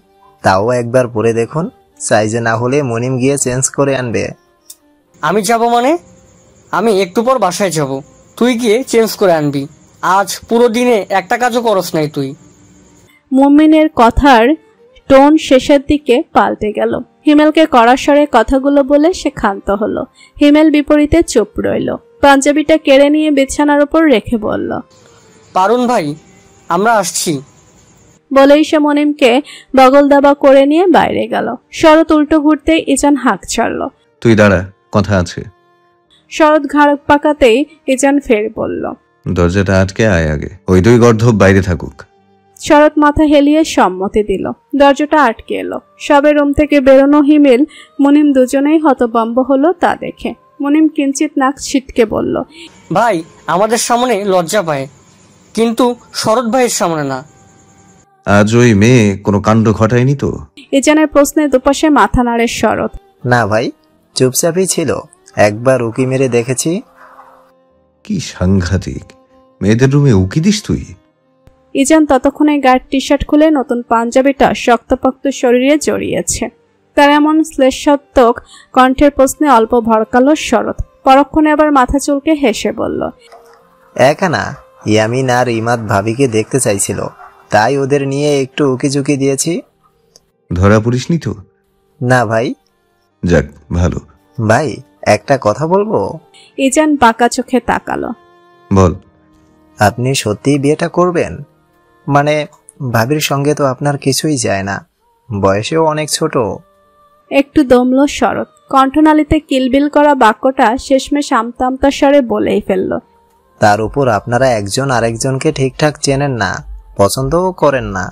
তাও একবার পরে দেখুন, সাইজে না হলে মনিম গিয়ে চেঞ্জ করে আনবে। আমি যাব মানে? আমি একটু পর বাসায় যাব, তুই গিয়ে চেঞ্জ করে আনবি। আজ পুরো দিনে একটা কাজও করস নাই তুই। মুমিনের কথার টোন শেষের দিকে পাল্টে গেল। হিমেলকে কড়া স্বরে কথাগুলো বলে সে ক্ষান্ত হলো। হিমেল বিপরীতে চুপ রইল। পাঞ্জাবিটা কেড়ে নিয়ে বিছানার উপর রেখে বলল, পারুন ভাই, আমরা আসছি। বলেই সে মনিমকে বগল দাবা করে নিয়ে বাইরে গেল। শরৎ উল্টো ঘুরতে ইজান হাঁক ছাড়ল। তুই দাঁড়া, কথা আছে। শরৎ ঘাড় পাকাতেই ইজান ফের বলল, দরজাটা আটকে আয় আগে, ওই দুই গর্ধব বাইরে থাকুক। শরৎ মাথা হেলিয়ে সম্মতি দিল। দরজাটা আটকে এলো। সবে রুম থেকে বেরোনো হিমেল মুনিম দুজনেই হতভম্ব হলো তা দেখে। মুনিম কিঞ্চিত নাক ছিটকে বলল, ভাই আমাদের সামনে লজ্জা পায়, কিন্তু শরৎ ভাইয়ের সামনে না। আজ ওই মেয়ে কোনো কাণ্ড ঘটায়নি তো? ইজানের প্রশ্নে দুপাশে মাথা নাড়ে শরৎ। না ভাই, চুপচাপই ছিল, একবার উকি মেরে দেখেছি। কি সাংঘাতিক, মেয়েদের রুমে উকি দিস তুই? ইজান ততক্ষণে গায়ের টি শার্ট খুলে নতুন পাঞ্জাবিটা শক্তপোক্ত শরীরে জড়িয়েছে। তার এমন শ্লেষাত্মক কণ্ঠের প্রশ্নে অল্প ভড়কালো শরৎ। পরক্ষণে আবার মাথা চুলকে হেসে বলল, একা না, ইয়ামিন আর ইমাদ ভাবিকে দেখতে চাইছিল, তাই ওদের নিয়ে একটু উকিঝুঁকি দিয়েছি। ধরা পড়িসনি তো? না ভাই। যাক ভালো। ভাই একটা কথা বলবো? ইজান বাঁকা চোখে তাকালো। বল। আপনি সত্যিই বিয়েটা করবেন? মানে ভাবির সঙ্গে তো আপনার কিছুই যায় না, বয়সেও অনেক ছোট। একটু দমলো শরৎ। কণ্ঠনালীতে কিলবিল করা বাক্যটা শেষমেশ আমতা আমতা স্বরে বলেই ফেলল। তার উপর আপনারা একজন আরেকজনকে ঠিকঠাক চেনেন না, পছন্দও করেন না।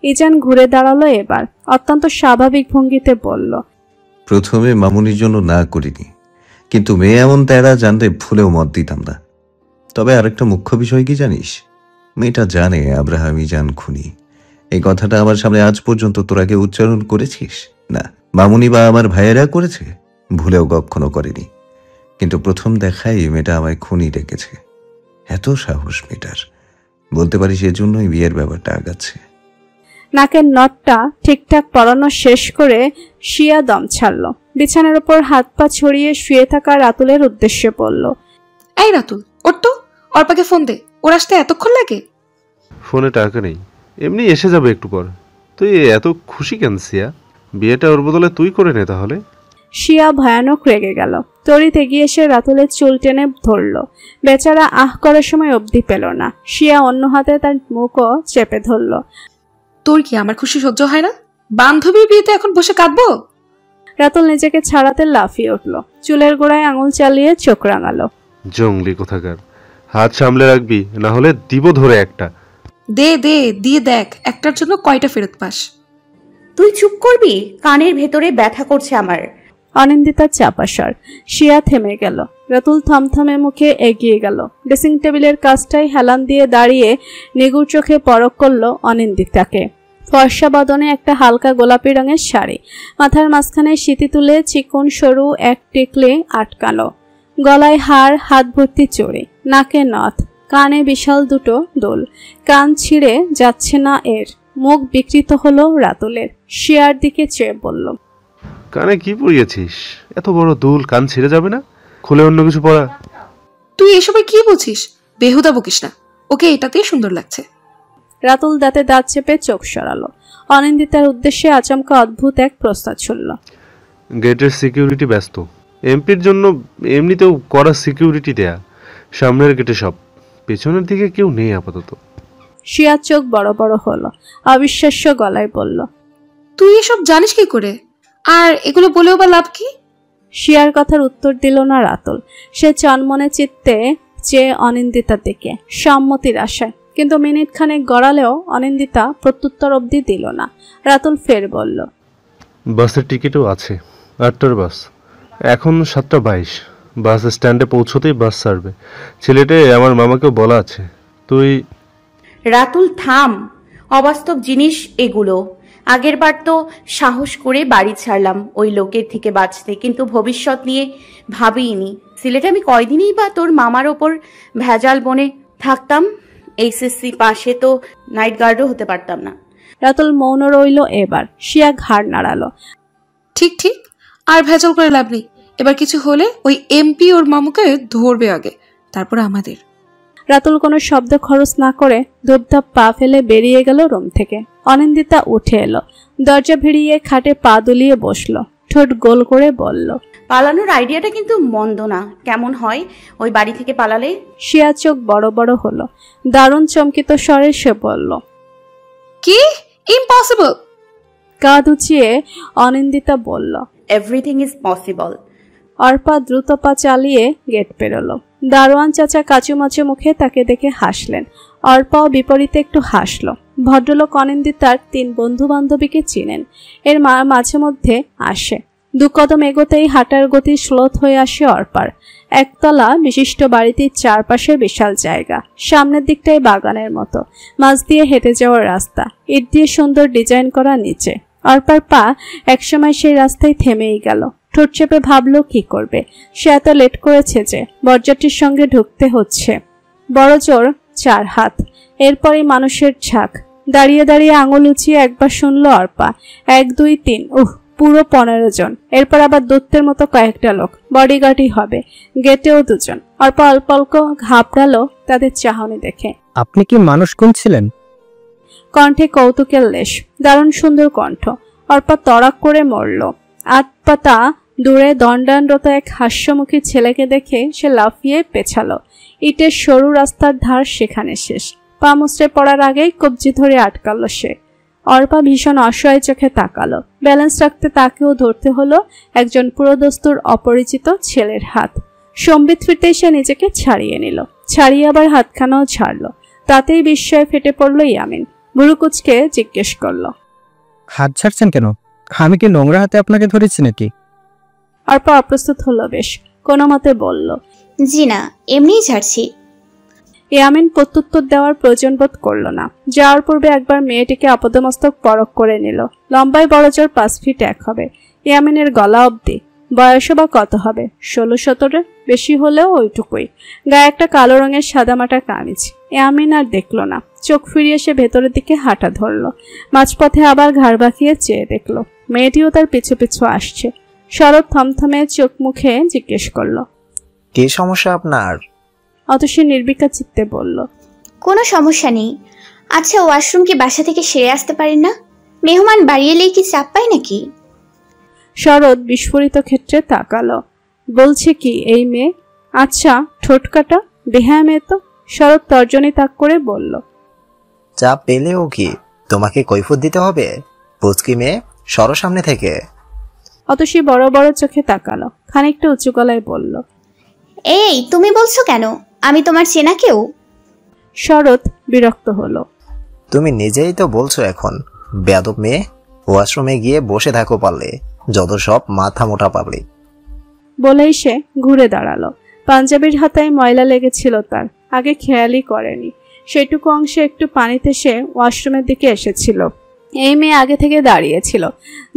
ইজান ঘুরে দাঁড়ালো এবার। অত্যন্ত স্বাভাবিক ভঙ্গিতে বলল, প্রথমে মামুনির জন্য না করিনি, কিন্তু মেয়ে এমন তেরা জানতে ভুলেও মত দিতাম না। তবে আরেকটা মুখ্য বিষয় কি জানিস? মেয়েটা জানে আব্রাহাম ইজান খুনি। এই কথাটা আমার সামনে আজ পর্যন্ত তোরা কেউ উচ্চারণ করেছিস? না, মামুনি বা আমার ভাইয়েরা করেছে, ভুলেও কখনো করেনি। কিন্তু প্রথম দেখায় মেয়েটা আমায় খুনি ডেকেছে। এত সাহস মেয়েটার, বলতে পারিস এজন্যই বিয়ের ব্যাপারটা আগাচ্ছে। নাকের নটটা ঠিকঠাক পরানো শেষ করে শিয়া দম ছাড়ল। বিছানার উপর হাত পা ছড়িয়ে শুয়ে থাকা রাতুলের উদ্দেশ্যে বলল, এই রাতুল, ওর তো অর্পাকে ফোন দে, ওর আসতে এতক্ষণ লাগে? ফোনে টাকা নেই, এমনি এসে যাবে একটু পর। তুই এত খুশি কেন সিয়া? বিয়েটা ওর বদলে তুই করে নে তাহলে। শিয়া ভয়ানক রেগে গেল। তড়িৎ এগিয়ে এসে রাতুলের চুল টেনে ধরল। বেচারা আহ করার সময় অবধি পেল না। শিয়া অন্য হাতে তার মুখও চেপে ধরল। তোর কি আমার খুশি সহ্য হয় না? বান্ধবীর বিয়েতে এখন বসে কাঁদবো? রাতুল নিজেকে ছাড়াতে লাফিয়ে উঠল। চুলের গোড়ায় আঙুল চালিয়ে চোখ রাঙালো। জঙ্গলি কোথাকার, হাত সামলে রাখবি, না হলে দিব ধরে একটা। দে দে, দিয়ে দেখ একটার জন্য কয়টা ফেরত পাস। তুই চুপ করবি? কানের ভেতরে ব্যথা করছে আমার। অনিন্দিতার চাপা স্বর। শিয়া থেমে গেল। রাতুল থমথমে মুখে এগিয়ে গেল। ড্রেসিং টেবিলের কাজটাই হেলান দিয়ে দাঁড়িয়ে নিগুড় চোখে পরখ করল অনিন্দিতাকে। ফর্সা বদনে একটা হালকা গোলাপি রঙের শাড়ি, মাথার মাঝখানে সিঁথি তুলে চিকন সরু এক টিকলি আটকানো, গলায় হার, হাত ভর্তি চড়ে, নাকে নথ, কানে বিশাল দুটো দুল। কান ছিঁড়ে যাচ্ছে না এর। মুখ বিকৃত হলো রাতুলের। শিয়ার দিকে চেয়ে বলল, কানে কি পরিয়েছিস? এত বড় দুল, কান ছিঁড়ে যাবে না? খুলে অন্য কিছু পরা। তুই এসবে কি বুঝিস? বেহুদা বকিস না, ওকে এটাতেই সুন্দর লাগছে। রাতুল দাঁতে দাঁত চেপে চোখ সরালো। অনিন্দিতার উদ্দেশ্যে আচমকা অদ্ভুত এক প্রস্তাব ছুড়ল। গেটের সিকিউরিটি ব্যস্ত, এমপির জন্য এমনিতেও করা সিকিউরিটি দেয়া। সামনের গেটে সব, পেছনের দিকে কেউ নেই আপাতত। শিয়ার চোখ বড় বড় হলো। অবিশ্বাস্য গলায় বলল, তুই এসব জানিস কি করে? আর এগুলো বলেও বা লাভ কি? শিয়ার কথার উত্তর দিল না রাতুল। সে চনমনে চিত্তে চেয়ে অনিন্দিতার দিকে, সম্মতির আশায়। কিন্তু মিনিট খানেক গড়ালেও অনিন্দিতা প্রত্যুত্তর অবধি দিল না। রাতুল ফের বলল, বাসের টিকিটও আছে, 8টার বাস, এখন 7:22। বাস স্ট্যান্ডে পৌঁছতেই বাস ছাড়বে। ছেলেটে আমার মামাকেও বলা আছে। তুই রাতুল থাম, অবাস্তব জিনিস এগুলো। আগের বার তো সাহস করে বাড়ি ছাড়লাম ওই লোকের থেকে বাঁচতে, কিন্তু ভবিষ্যৎ নিয়ে ভাবিনি। সিলেটে আমি কয়দিনই বা তোর মামার ওপর ভেজাল বনে থাকতাম। এইচএসসি পাশে তো নাইট গার্ডও হতে পারতাম না। রাতুল মৌন রইল। এবার শিয়া ঘাড় নাড়ালো। ঠিক ঠিক, আর ভেজাল করে লাভ নেই। এবার কিছু হলে ওই এমপি ওর মামুকে ধরবে আগে, তারপর আমাদের। রাতুল কোনো শব্দ খরচ না করে ধূপধাপ পা ফেলে বেরিয়ে গেল রুম থেকে। অনিন্দিতা উঠে এলো, দরজা ভিড়িয়ে খাটে পা দুলিয়ে বসলো, ঠোঁট গোল করে বলল, পালানোর আইডিয়াটা কিন্তু মন্দ না। কেমন হয় ওই বাড়ি থেকে পালালে? শিয়া চোখ বড় বড় হলো। দারুণ চমকিত স্বরে সে বলল, কি? ইম্পসিবল। কাঁধ উঁচিয়ে অনিন্দিতা বলল, এভরিথিং ইজ পসিবল। অর্পা দ্রুত পা চালিয়ে গেট পেরোলো। দারোয়ান চাচা কাচুমাচু মুখে তাকে দেখে হাসলেন। অর্পাও বিপরীতে একটু হাসল। ভদ্রলোক অনিন্দিতার 3 বন্ধু বান্ধবীকে চিনেন। এর মাঝে মধ্যে আসে। 2 কদম এগোতেই হাঁটার গতি স্লোথ হয়ে আসে অর্পার। একতলা বিশিষ্ট বাড়িটির চারপাশে বিশাল জায়গা, সামনের দিকটাই বাগানের মতো, মাঝ দিয়ে হেঁটে যাওয়ার রাস্তা, ইট দিয়ে সুন্দর ডিজাইন করা নিচে। অর্পার পা একসময় সেই রাস্তায় থেমেই গেল। ঠোঁট চেপে ভাবলো কি করবে। সে এত লেট করেছে যে বরযাত্রীর সঙ্গে ঢুকতে হচ্ছে। বড় জোর 4 হাত, এরপরই মানুষের ঝাঁক। দাঁড়িয়ে দাঁড়িয়ে আঙুল উঁচিয়ে একবার শুনল অর্পা, 1 2 3, পুরো 15 জন। এরপর আবার দূতের মতো কয়েকটা লোক, বডিগার্ডই হবে। গেটেও 2 জন। অর্পা অল্প অল্প ঘাবড়ালো তাদের চাহনি দেখে। আপনি কি মানুষ গুনছিলেন? কণ্ঠে কৌতুকের লেশ, দারুণ সুন্দর কণ্ঠ। অর্পা তড়াক করে মরল। আধপাতা দূরে দণ্ডায়নরত এক হাস্যমুখী ছেলেকে দেখে সে লাফিয়ে পেছালো। ইটের সরু রাস্তার ধার সেখানে শেষ। পা মুচড়ে পড়ার আগেই কবজি ধরে আটকালো সে। অর্পা ভীষণ অসহায় চোখে তাকালো। ব্যালেন্স রাখতে তাকেও ধরতে হলো একজন পুরোদস্তুর অপরিচিত ছেলের হাত। সম্বিত ফিরতেই সে নিজেকে ছাড়িয়ে নিল, ছাড়িয়ে আবার হাতখানাও ছাড়লো। তাতেই বিস্ময়ে ফেটে পড়ল ইয়ামিন। ভুরুকুচকে জিজ্ঞেস করলো, হাত ছাড়ছেন কেন? আমি কি নোংরা হাতে আপনাকে ধরেছি নাকি? অর্পা অপ্রস্তুত হলো বেশ, কোনো মতে বলল, জি না, এমনিই ছাড়ছি। ইয়ামিন প্রত্যুত্তর দেওয়ার প্রয়োজন বোধ করল না। যাওয়ার পূর্বে একবার মেয়েটিকে আপাদমস্তক পরখ করে নিল। লম্বায় বড়জোর 5 ফিট 1 হবে। ইয়ামিনের গলা অবধি। বয়সও বা কত হবে? 16-17, বেশি হলেও ওইটুকুই। গায়ে একটা কালো রঙের সাদামাটা কামিজ। ইয়ামিন আর দেখল না। চোখ ফিরিয়ে সে ভেতরের দিকে হাঁটা ধরল। মাঝপথে আবার ঘাড় বাঁকিয়ে চেয়ে দেখল মেয়েটিও তার পিছু পিছু আসছে। শরৎ থমথমে চোখ মুখে জিজ্ঞেস করল, কি সমস্যা আপনার? অত সে নির্বিকার চিত্তে বলল, কোনো সমস্যা নেই। আচ্ছা, ওয়াশরুম কি বাসা থেকে সেরে আসতে পারেন না? মেহমান বাড়ি এলেই কি চাপ পায় নাকি? শরৎ বিস্ফোরিত ক্ষেত্রে তাকালো। বলছে কি এই মেয়ে? আচ্ছা, ঠোঁট কাটা বেহায়া মেয়ে তো। শরৎ তর্জনী তাক করে বলল, চাপ পেলেও কি তোমাকে কৈফিয়ত দিতে হবে? পুচকি মেয়ে, সরো সামনে থেকে। অত সে বড় বড় চোখে তাকালো। খানিকটা উঁচু গলায় বলল, এই তুমি বলছো কেন? আমি তোমার চেনা কেউ? শরৎ বিরক্ত হলো। তুমি নিজেই তো বলছো এখন। বেয়াদব মেয়ে, ওয়াশরুমে গিয়ে বসে থাকো পারলে, যত সব মাথা মোটা পাবলিক। বলেই সে ঘুরে দাঁড়ালো। পাঞ্জাবির হাতায় ময়লা লেগেছিল তার, আগে খেয়ালই করেনি। সেটুকু অংশে একটু পানিতে সে ওয়াশরুমের দিকে এসেছিল। এই মেয়ে আগে থেকে দাঁড়িয়েছিল,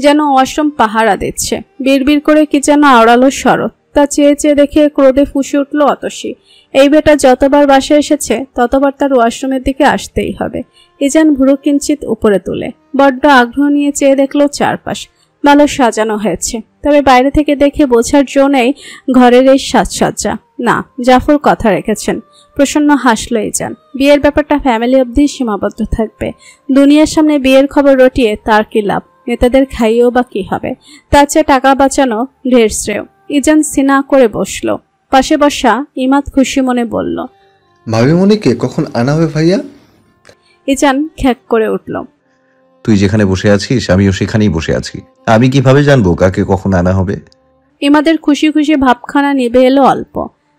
যেন ওয়াশরুম পাহারা দিচ্ছে। বিড়বিড় করে কি যেন আওড়ালো শরৎ। তা চেয়ে চেয়ে দেখে ক্রোধে ফুঁসে উঠল অতসী। এই বেটা যতবার বাসায় এসেছে ততবার তার ওয়াশরুমের দিকে আসতেই হবে। ইজান ভুরু কিঞ্চিত উপরে তুলে বড্ড আগ্রহ নিয়ে চেয়ে দেখলো চারপাশ। ভালো সাজানো হয়েছে, তবে বাইরে থেকে দেখে বোঝার জো নেই ঘরের এই সাজসজ্জা। না, জাফর কথা রেখেছেন। প্রসন্ন হাসলো ইজান। বিয়ের ব্যাপারটা ফ্যামিলি অবধি সীমাবদ্ধ থাকবে। দুনিয়ার সামনে বিয়ের খবর রটিয়ে তার কি লাভ? নেতাদের খাইয়েও বা কি হবে? তার চেয়ে টাকা বাঁচানো ঢের শ্রেয়। ইজান সিনা করে বসলো। পাশে বসা ইমাদ খুশি মনে বলল, ভাবিমণিকে কখন আনা হবে ভাইয়া? ইজান খ্যাক করে উঠল। তুই যেখানে বসে আছিস আমিও সেখানেই বসে আছি। আমি কিভাবে জানবো কাকে কখন আনা হবে? ইমাদের খুশি খুশি ভাবখানা নিভে এলো অল্প।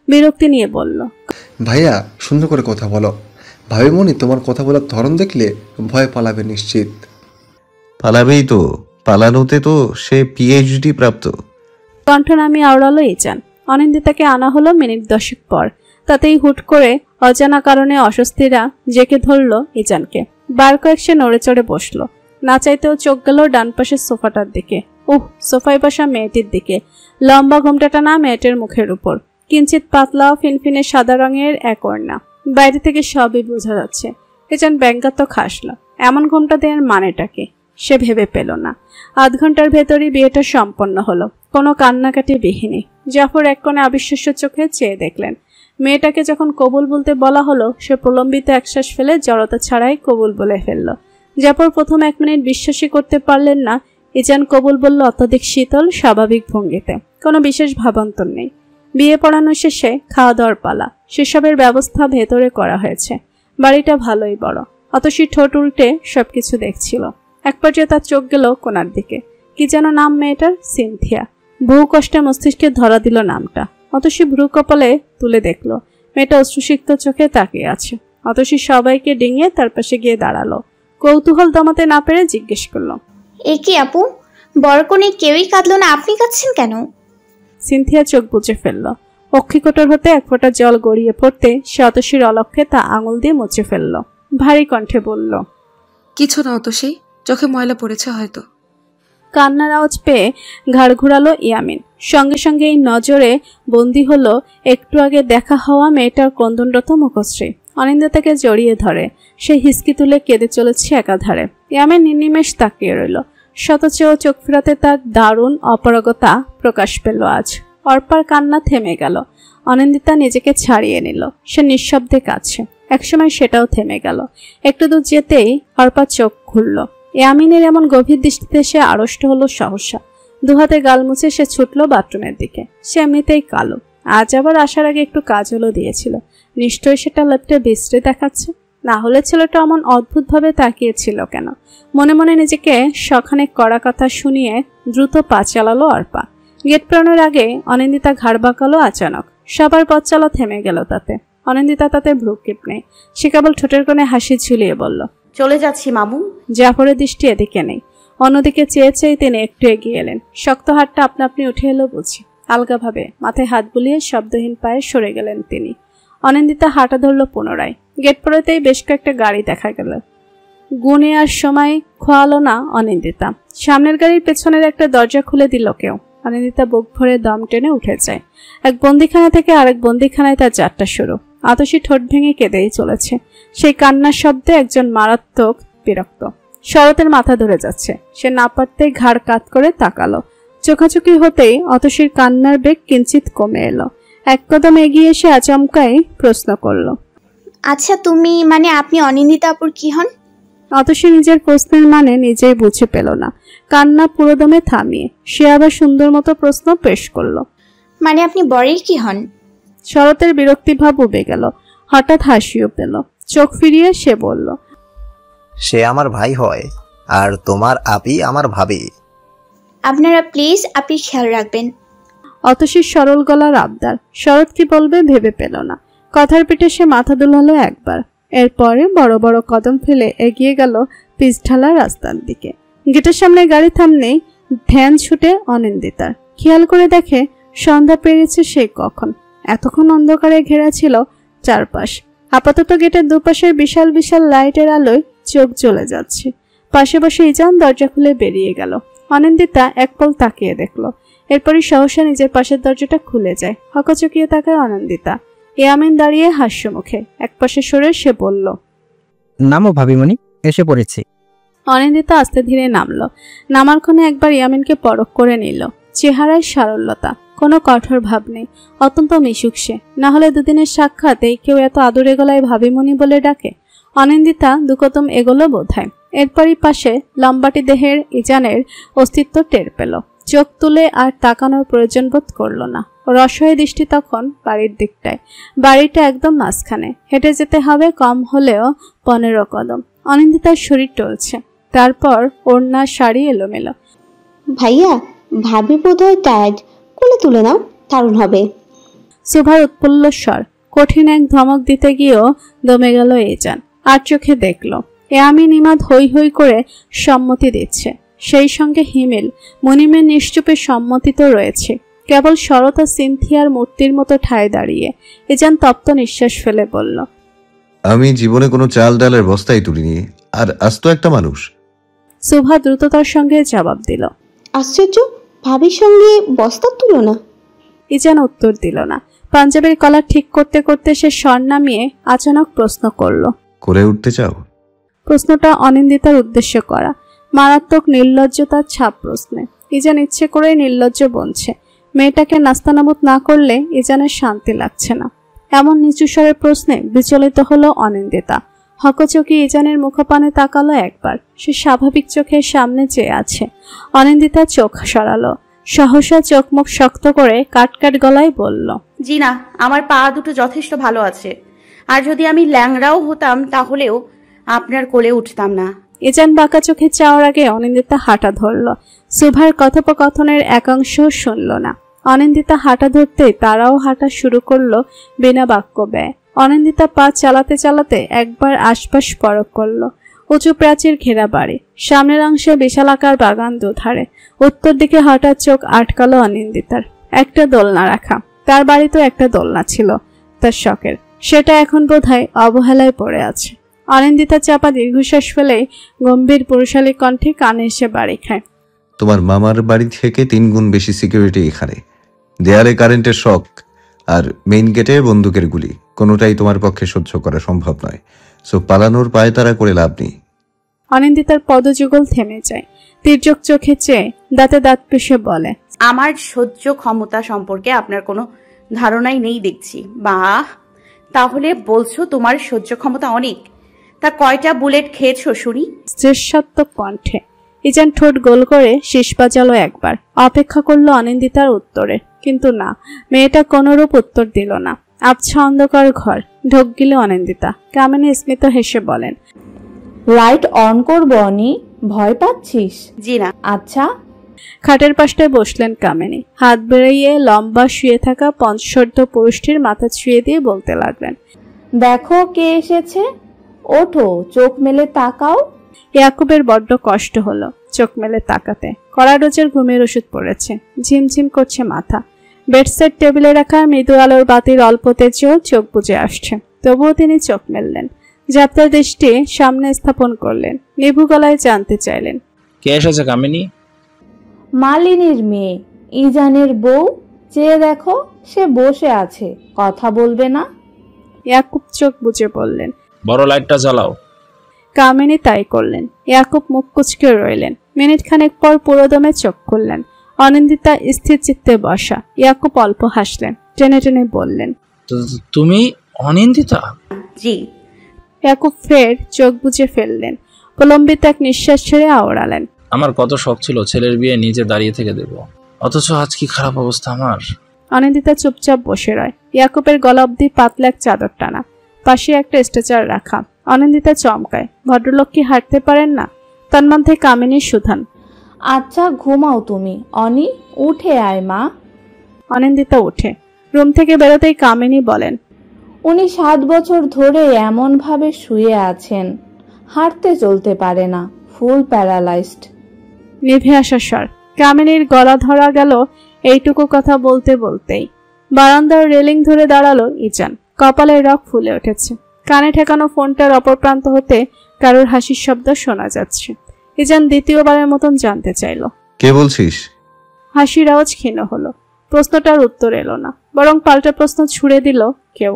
বিরক্তি নিয়ে বলল, ভাইয়া সুন্দর করে কথা বলো। ভাবিমণি তোমার কথা বলার ধরন দেখলে ভয় পালাবে নিশ্চিত। পালাবেই তো, পালানোতে তো সে PhD প্রাপ্ত। কণ্ঠ নামিয়ে আওড়ালো ইজান। অনিন্দিতাকে আনা হলো মিনিট 10 পর। তাতেই হুট করে অজানা কারণে অস্বস্তিরা জেকে ধরল ইজানকে। বার কয়েক সে নড়ে চড়ে বসলো। না চাইতেও চোখ গেল ডান পাশের সোফাটার দিকে। সোফায় বসা মেয়েটির দিকে। লম্বা ঘোমটাটা না মেয়েটির মুখের উপর। কিঞ্চিত পাতলা ও ফিনফিনে সাদা রঙের এক ওড়না। বাইরে থেকে সবই বোঝা যাচ্ছে। ইজান ব্যঙ্গাত্মক হাসল। এমন ঘোমটা দেওয়ার মানেটা কি? সে ভেবে পেল না। আধ ঘন্টার ভেতরই বিয়েটা সম্পন্ন হলো, কোনো কান্নাকাটি বিহীনই। জাফর এক কোণে অবিশ্বাস্য চোখে চেয়ে দেখলেন। মেয়েটাকে যখন কবুল বলতে বলা হলো, সে প্রলম্বিত একশ্বাস ফেলে জড়তা ছাড়াই কবুল বলে ফেলল। জাফর প্রথম 1 মিনিট বিশ্বাসই করতে পারলেন না। ইজান কবুল বলল অত্যধিক শীতল স্বাভাবিক ভঙ্গিতে, কোনো বিশেষ ভাবান্তর নেই। বিয়ে পড়ানো শেষে খাওয়া দাওয়ার পালা, সেসবের ব্যবস্থা ভেতরে করা হয়েছে। বাড়িটা ভালোই বড়। অতসী ঠোঁট উল্টে সবকিছু দেখছিল। এক পর্যায়ে তার চোখ গেল কোনার দিকে। কি যেন নাম মেয়েটার? সিনথিয়া। বহু কষ্টে মস্তিষ্কে ধরা দিল নামটা। অতসী ভ্রু কপালে তুলে দেখল মেয়েটা অশ্রুসিক্ত চোখে তাকিয়ে আছে। অতসী সবাইকে ডিঙিয়ে তার পাশে গিয়ে দাঁড়ালো। কৌতূহল দমাতে না পেরে জিজ্ঞেস করল, এ কি আপু, বরকনে কেউই কাঁদলো না, আপনি কাঁদছেন কেন? সিনথিয়া চোখ বুজে ফেলল। অক্ষিকোটর হতে এক ফোঁটা জল গড়িয়ে পড়তে সে অতসীর অলক্ষ্যে তা আঙুল দিয়ে মুছে ফেলল। ভারী কণ্ঠে বলল, কিছু না অতসী, চোখে ময়লা পড়েছে হয়তো। কান্নার আওয়াজ পেয়ে ঘাড় ঘুরালো ইয়ামিন। সঙ্গে সঙ্গে এই নজরে বন্দী হলো একটু আগে দেখা হওয়া মেয়েটার ক্রন্দনরত মুখশ্রী। অনিন্দা তাকে জড়িয়ে ধরে। সে হিসকি তুলে কেঁদে চলেছে একাধারে। ইয়ামিন নির্নিমেষ তাকিয়ে রইল। শতচেয়েও চোখ ফেরাতে তার দারুণ অপারগতা প্রকাশ পেল আজ। অর্পার কান্না থেমে গেল। অনিন্দিতা নিজেকে ছাড়িয়ে নিল। সে নিঃশব্দে কাছে। একসময় সেটাও থেমে গেল। একটু দূর যেতেই অর্পার চোখ খুলল। ইয়ামিনের এমন গভীর দৃষ্টিতে সে আড়ষ্ট হলো সহসা। দুহাতে গাল মুছে সে ছুটল বাথরুমের দিকে। সে এমনিতেই কালো, আজ আবার আসার আগে একটু কাজলও দিয়েছিল। নিশ্চয়ই সেটা লেপটে বিশ্রী দেখাচ্ছে, না হলে ছেলেটা এমন অদ্ভুতভাবে তাকিয়েছিল কেন? মনে মনে নিজেকে সখানেক কড়া কথা শুনিয়ে দ্রুত পা চালালো অর্পা। গেট পেরোনোর আগে অনিন্দিতা ঘাড় বাঁকালো আচানক। সবার পথ চলা থেমে গেল তাতে। অনিন্দিতা তাতে ভ্রুক্ষেপ নেই। সে কেবল ঠোঁটের কোণে হাসি ঝুলিয়ে বলল, চলে যাচ্ছি মামু। জাফরের দৃষ্টি এদিকে নেই। অন্যদিকে চেয়ে চেয়ে তিনি একটু এগিয়ে এলেন। শক্ত হাতটা আপনা আপনি উঠে এলো বুঝি। আলগাভাবে মাথায় হাত বুলিয়ে শব্দহীন পায়ে সরে গেলেন তিনি। অনিন্দিতা হাঁটা ধরল পুনরায়। গেট পড়াতেই বেশ কয়েকটা গাড়ি দেখা গেল। গুনে আর সময় খোয়ালো না অনিন্দিতা। সামনের গাড়ির পেছনের একটা দরজা খুলে দিল কেউ। অনিন্দিতা বুক ভরে দম টেনে উঠে যায়। এক বন্দিখানা থেকে আরেক বন্দিখানায় তার যাত্রা শুরু। আতসী ঠোঁট ভেঙে কেঁদেই চলেছে। সেই কান্নার শব্দে একজন মারাত্মক বিরক্ত। শরতের মাথা ধরে যাচ্ছে। সে না পারতেই ঘাড় কাত করে তাকালো। চোখাচোখি হতেই অতসীর কান্নার বেগ কিঞ্চিত কমে এলো। এক কদম এগিয়ে এসে আচমকাই প্রশ্ন করল, আচ্ছা তুমি, মানে আপনি অনিন্দিতা আপুর কি হন? অতসী নিজের প্রশ্নের মানে নিজেই বুঝে পেল না। কান্না পুরোদমে থামিয়ে সে আবার সুন্দর মতো প্রশ্ন পেশ করলো, মানে আপনি বরের কি হন? শরতের বিরক্তিভাব উবে গেল। হঠাৎ হাসিও পেল। চোখ ফিরিয়ে সে বলল, সে আমার ভাই হয়, আর তোমার আপি আমার ভাবি। আপনারা প্লিজ আপনি খেয়াল রাখবেন। অতসীর সরল গলার আবদার। শরৎ কি বলবে ভেবে পেল না। কথার পিঠে সে মাথা দুলালো একবার। এরপরে বড় বড় কদম ফেলে এগিয়ে গেল পিচঢালা রাস্তার দিকে। গেটের সামনে গাড়ি থামনেই ধ্যান ছুটে অনিন্দিতার। খেয়াল করে দেখে সন্ধ্যা পেরিয়েছে সেই কখন। এতক্ষণ অন্ধকারে ঘেরা ছিল চারপাশ। আপাতত গেটের দুপাশের বিশাল বিশাল লাইটের আলোয় চোখ জ্বলে যাচ্ছে। পাশে বসে ইজান দরজা খুলে বেরিয়ে গেল। অনিন্দিতা এক পল তাকিয়ে দেখল। এরপরই সহসা নিজের পাশের দরজাটা খুলে যায়। হকচকিয়ে তাকায় অনিন্দিতা। ইয়ামিন দাঁড়িয়ে হাস্য মুখে। এক পাশে সরে সে বলল, নামো ভাবিমণি, এসে পড়েছি। অনিন্দিতা আস্তে ধীরে নামলো। নামার ক্ষণে একবার ইয়ামিনকে পরখ করে নিল। চেহারায় সারল্যতা, কোনো কঠোর ভাব নেই। অত্যন্ত মিশুক সে। না হলে দুদিনের সাক্ষাতেই কেউ এত আদুরে গলায় ভাবিমণি বলে ডাকে? অনিন্দিতা দুকদম এগোলো বোধহয়। এরপরই পাশে লম্বাটি দেহের ইজানের অস্তিত্ব টের পেল। চোখ তুলে আর তাকানোর প্রয়োজন বোধ করল না। রসয় দৃষ্টি তখন বাড়ির দিকটায়। বাড়িটা একদম মাঝখানে। হেঁটে যেতে হবে কম হলেও 15 কদম। অনিন্দিতার শরীর টলছে। তারপর ওড়না শাড়ি এলোমেলো। ভাইয়া, ভাবি বোধহয় টায়ার্ড, কোলে তুলে নাও, দারুণ হবে। সুভার উৎফুল্ল স্বর। কঠিন এক ধমক দিতে গিয়েও দমে গেল ইজান। আর চোখে দেখল ইয়ামিন ইমাদ হই হই করে সম্মতি দিচ্ছে। সেই সঙ্গে হিমেল মনিমের নিশ্চুপে সম্মতি তো রয়েছে। কেবল শরৎ আর সিনথিয়ার মূর্তির মতো ঠায় দাঁড়িয়ে ইজান তপ্ত নিঃশ্বাস ফেলে বলল, আমি জীবনে কোনো চাল ডালের বস্তাই তুলিনি, আর আস্ত একটা মানুষ। সুভা দ্রুততার সঙ্গে জবাব দিল, আশ্চর্য, ভাবির সঙ্গে বস্তার তুলনা। ইজান উত্তর দিল না। পাঞ্জাবের কলার ঠিক করতে করতে সে স্বর নামিয়ে আচানক প্রশ্ন করল। করে উঠতে চাও? প্রশ্নটা অনিন্দিতার উদ্দেশ্য করা, মারাত্মক নির্লজ্জতার ছাপ প্রশ্নে। ইজান ইচ্ছে করে নির্লজ্জ বনছে। মেয়েটাকে নাস্তানাবুদ না করলে ইজানের শান্তি লাগছে না। এমন নিচু স্বরের প্রশ্নে বিচলিত হলো অনিন্দিতা। হকচকি ইজানের মুখপানে তাকালো একবার। সে স্বাভাবিক চোখের সামনে চেয়ে আছে। অনিন্দিতা চোখ সরালো, সহসা চোখ মুখ শক্ত করে কাটকাট গলায় বলল, জি না, আমার পা দুটো যথেষ্ট ভালো আছে। আর যদি আমি ল্যাংড়াও হতাম তাহলেও আপনার কোলে উঠতাম না। ইজান বাঁকা চোখে চাওয়ার আগে অনিন্দিতা হাঁটা ধরল। সুভার কথোপকথনের একাংশ শুনল না। অনিন্দিতা হাঁটা ধরতেই তারাও হাঁটা শুরু করলো বিনা বাক্য ব্যয়। অনিন্দিতা পা চালাতে চালাতে একবার আশপাশ পরখ করলো। উঁচু প্রাচীর ঘেরা বাড়ি, সামনের অংশে বিশালাকার বাগান দুধারে। উত্তর দিকে হঠাৎ চোখ আটকালো অনিন্দিতার। একটা দোলনা রাখা, তার বাড়িতেও একটা দোলনা ছিল তার শখের, সেটা এখন বোধহয় অবহেলায় পড়ে আছে। অনিন্দিতা চাপা দীর্ঘশ্বাস ফেলেই গম্ভীর পুরুষালী কণ্ঠে কানে এসে বাড়ি খায়। তোমার মামার বাড়ি থেকে 3 গুণ বেশি সিকিউরিটি এখানে। দেয়ালে কারেন্টের শক আর মেইন গেটে বন্দুকের গুলি, কোনোটাই তোমার পক্ষে সহ্য করা সম্ভব নয়। সো পালানোর পায়তারা করে লাভ নেই। অনিন্দিতার পদযুগল থেমে যায়। তীর্যক চোখে চেয়ে দাঁতে দাঁত পিষে বলে, আমার সহ্য ক্ষমতা সম্পর্কে আপনার কোনো ধারণাই নেই দেখছি। বাহ, তাহলে বলছো তোমার সহ্য ক্ষমতা অনেক। তা কয়টা বুলেট খেয়েছো শুনি? শ্রেষ্ঠাত্মক কণ্ঠে ইজান ঠোঁট গোল করে শীষ বাজালো একবার। অপেক্ষা করলো অনিন্দিতার উত্তরে, কিন্তু না, মেয়েটা কোনরূপ উত্তর দিল না। আবছা অন্ধকার ঘর, ঢোক গিল অনিন্দিতা। কামিনী স্মিত হেসে বলেন, লাইট অন করবো অনি? ভয় পাচ্ছিস? জি না। আচ্ছা। খাটের পাশটায় বসলেন কামিনী। হাত বেড়িয়ে লম্বা শুয়ে থাকা পঞ্চশর্ধ পুরুষটির মাথা ছুঁয়ে দিয়ে বলতে লাগলেন, দেখো কে এসেছে, ওঠো, চোখ মেলে তাকাও। ইয়াকুবের বড্ড কষ্ট হলো চোখ মেলে তাকাতে। কড়া ডোজের ঘুমের ওষুধ পড়েছে, ঝিমঝিম করছে মাথা। বেডসাইড টেবিলে রাখা মৃদু আলোর বাতির অল্প তেজেও চোখ বুজে আসছে। তবুও তিনি চোখ মেললেন, জাপ্তার দৃষ্টি সামনে স্থাপন করলেন। নিভু গলায় জানতে চাইলেন, কে এসেছে কামিনী? মালিনীর মেয়ে, ইজানের বউ। চেয়ে দেখো, সে বসে আছে, কথা বলবে না? ইয়াকুব চোখ বুজে বললেন, বড় লাইটটা জ্বালাও। কামিনী তাই করলেন। ইয়াকুব মুখ কুচকে রইলেন। মিনিট খানেক পর পুরোদমে চোখ খুললেন। অনিন্দিতা স্থির চিত্তে বসা। ইয়াকুব অল্প হাসলেন, টেনে টেনে বললেন, তুমি অনিন্দিতা? জি। ইয়াকুব ফের চোখ বুজে ফেললেন। প্রলম্বিত এক নিঃশ্বাস ছেড়ে আওড়ালেন, আমার কত শখ ছিল ছেলের বিয়ে নিজে দাঁড়িয়ে থেকে দেব, অথচ আজ কি খারাপ অবস্থা আমার। অনিন্দিতা চুপচাপ বসে রয়। ইয়াকুবের গলা অব্দি পাতলা এক চাদর টানা, পাশে একটা স্ট্রেচার রাখা। অনিন্দিতা চমকায়, ভদ্রলোক কি হাঁটতে পারেন না? তার মধ্যে কামিনী সুধান, আচ্ছা ঘুমাও তুমি, অনি উঠে আয় মা। অনিন্দিতা উঠে। রুম থেকে বেরোতেই কামিনী বলেন, উনি 7 বছর ধরে এমন ভাবে শুয়ে আছেন, হাঁটতে চলতে পারে না, ফুল প্যারালাইজড। নিভে আসা স্বর। কামিনীর গলা ধরা গেল এইটুকু কথা বলতে বলতেই। বারান্দার রেলিং ধরে দাঁড়ালো ইজান। কপালের রগ ফুলে উঠেছে। কানে ঠেকানো ফোনটার অপর প্রান্ত হতে কারোর হাসির শব্দ শোনা যাচ্ছে। ইজান দ্বিতীয়বারের মতন জানতে চাইল, কে বলছিস? হাসির আওয়াজ ক্ষীণ হলো। প্রশ্নটার উত্তর এলো না, বরং পাল্টা প্রশ্ন ছুড়ে দিল কেউ।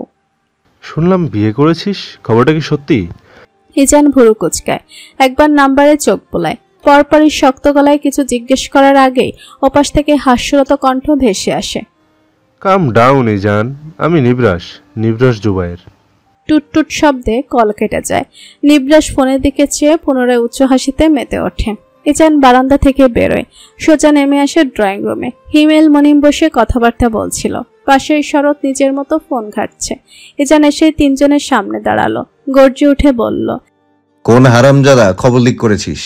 শুনলাম বিয়ে করেছিস, খবরটা কি সত্যি? ইজান ভুরু কুচকায়, একবার নাম্বারে চোখ বোলায়। পরপরই শক্ত গলায় কিছু জিজ্ঞেস করার আগেই ওপাশ থেকে হাস্যরত কণ্ঠ ভেসে আসে, কাম ডাউন ইজান, আমি নিবরাস জুবায়ের। টুটটুট শব্দে কল কেটে যায়। নিবরাস ফোনের দিকে চেয়ে পুনরায় উচ্চ হাসিতে মেতে ওঠে। ইজান বারান্দা থেকে বেরোয়, সোজা নেমে আসে ড্রয়িং রুমে। হিমেল মনিম বসে কথাবার্তা বলছিল। পাশেই শরৎ নিজের মতো ফোন ঘাটছে। ইজান এসে 3 জনের সামনে দাঁড়ালো, গর্জে উঠে বলল, কোন হারামজাদা খবর লিক করেছিস?